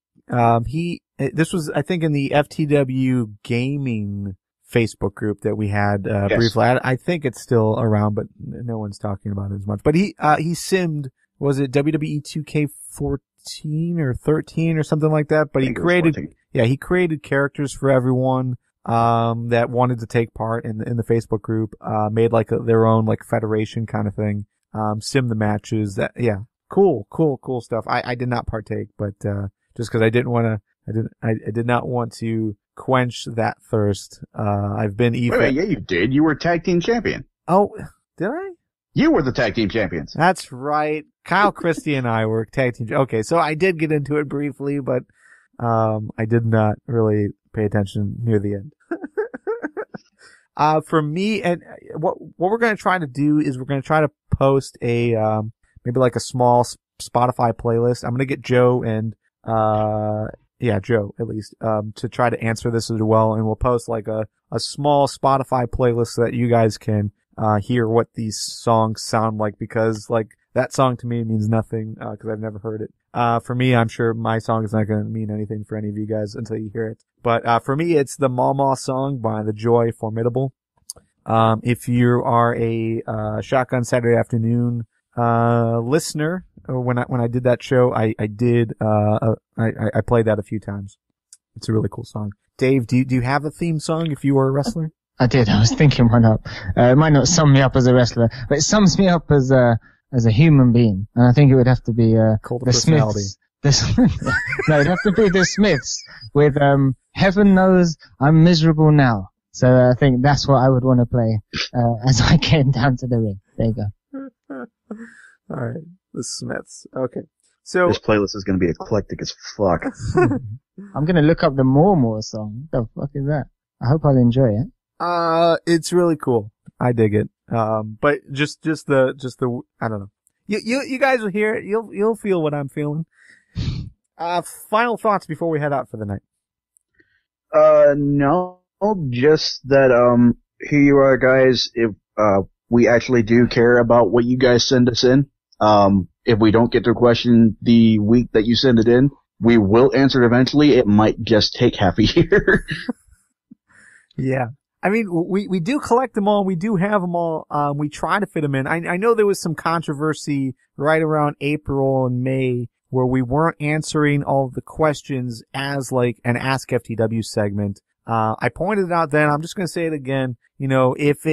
Speaker 1: this was, I think, in the FTW gaming Facebook group that we had
Speaker 3: Yes.
Speaker 1: briefly. I think it's still around, but no one's talking about it as much. But he simmed, was it WWE 2K14 or 13 or something like that? But
Speaker 3: I
Speaker 1: he
Speaker 3: think it was
Speaker 1: created,
Speaker 3: 14.
Speaker 1: he created characters for everyone that wanted to take part in the Facebook group. Made like their own like federation kind of thing. Sim the matches. Cool stuff. I did not partake, but just because I did not want to quench that thirst. I've been
Speaker 3: Wait, yeah, you did. You were tag team champion.
Speaker 1: Oh, did I?
Speaker 3: You were the tag team champions.
Speaker 1: That's right. Kyle Christie and I were tag team. Okay, so I did get into it briefly, but I did not really pay attention near the end. For me, and what we're going to try to do is we're going to try to post a maybe like a small Spotify playlist. I'm going to get Joe and Joe at least to try to answer this as well, and we'll post like a small Spotify playlist so that you guys can hear what these songs sound like, because like that song to me means nothing because I've never heard it. For me, I'm sure my song is not going to mean anything for any of you guys until you hear it. But for me, it's the Mama song by The Joy Formidable. If you are a Shotgun Saturday Afternoon listener, when I did that show, I played that a few times. It's a really cool song. Dave, do you have a theme song if you were a wrestler?
Speaker 4: I did. I was thinking one up. It might not sum me up as a wrestler, but it sums me up as a human being. And I think it would have to be
Speaker 1: Cult of
Speaker 4: the
Speaker 1: Personality.
Speaker 4: Smiths. No, it'd have to be the Smiths with Heaven Knows I'm Miserable Now. So I think that's what I would want to play as I came down to the ring. There you go.
Speaker 1: All right, the Smiths. Okay, so
Speaker 3: This playlist is going to be eclectic as fuck.
Speaker 4: I'm gonna look up the More song. What the fuck is that? I hope I'll enjoy it.
Speaker 1: it's really cool. I dig it. But just the I don't know. You guys will hear it. You'll feel what I'm feeling. Final thoughts before we head out for the night.
Speaker 3: No, just that, here you are, guys. If, we actually do care about what you guys send us in. If we don't get to a question the week that you send it in, we will answer it eventually. It might just take half a year.
Speaker 1: Yeah. I mean, we do collect them all. We do have them all. We try to fit them in. I know there was some controversy right around April and May where we weren't answering all of the questions as like an Ask FTW segment. I pointed it out then. I'm just going to say it again. You know, if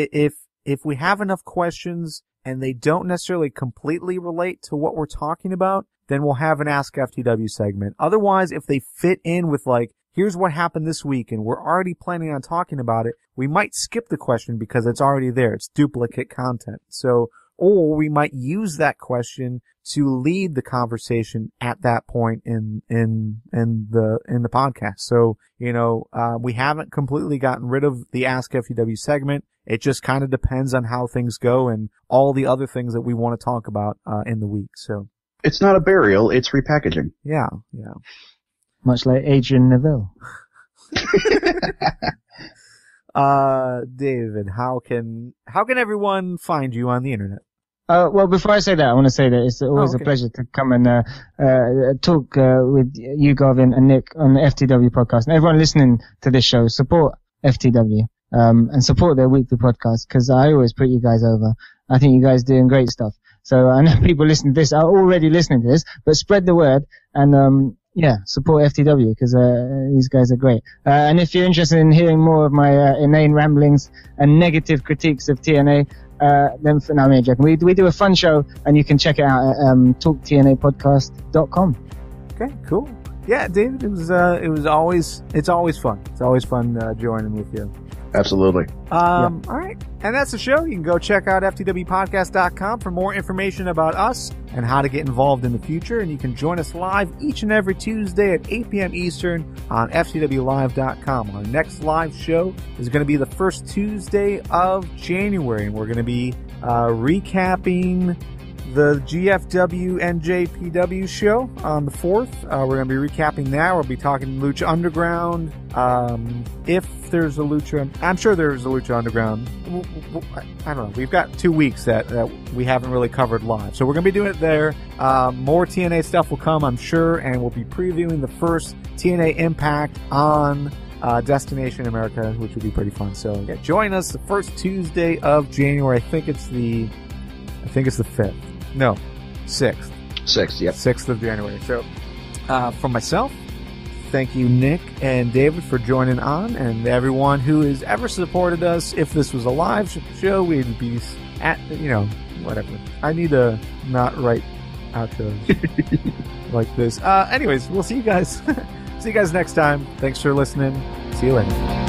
Speaker 1: we have enough questions and they don't necessarily completely relate to what we're talking about, then we'll have an Ask FTW segment. Otherwise, if they fit in with like, here's what happened this week and we're already planning on talking about it, we might skip the question because it's already there. It's duplicate content. So, or we might use that question to lead the conversation at that point in the podcast. So, you know, we haven't completely gotten rid of the Ask FTW segment. It just kind of depends on how things go and all the other things that we want to talk about, in the week. So.
Speaker 3: It's not a burial, it's repackaging.
Speaker 1: Yeah.
Speaker 4: Much like Adrian Neville.
Speaker 1: David, how can everyone find you on the internet?
Speaker 4: Well, before I say that, I want to say that it's always
Speaker 1: okay.
Speaker 4: a pleasure to come and talk with you, Garvin, and Nick on the FTW podcast. And everyone listening to this show, support FTW and support their weekly podcast, because I always put you guys over. I think you guys are doing great stuff. So I know people listening to this are already listening to this, but spread the word and support FTW because these guys are great. And if you're interested in hearing more of my inane ramblings and negative critiques of TNA, then I'm only joking. We do a fun show, and you can check it out at talktnapodcast.com.
Speaker 1: Okay, cool. Yeah, David, it's always fun. It's always fun joining with you.
Speaker 3: Absolutely.
Speaker 1: All right. And that's the show. You can go check out FTWpodcast.com for more information about us and how to get involved in the future. And you can join us live each and every Tuesday at 8 p.m. Eastern on FTWlive.com. Our next live show is going to be the first Tuesday of January. And we're going to be recapping the GFW NJPW show on the 4th. We're going to be recapping that. We'll be talking Lucha Underground. If there's a Lucha, I'm sure there's a Lucha Underground. I don't know. We've got 2 weeks that we haven't really covered live. So we're going to be doing it there. More TNA stuff will come, I'm sure, and we'll be previewing the first TNA Impact on Destination America, which would be pretty fun. So yeah, join us the first Tuesday of January. I think it's the 5th. No, 6th.
Speaker 3: 6th, yep.
Speaker 1: 6th of January. So, from myself, thank you, Nick and David, for joining on, and everyone who has ever supported us. If this was a live show, we'd be at, whatever. I need to not write outros like this. Anyways, we'll see you guys. See you guys next time. Thanks for listening. See you later.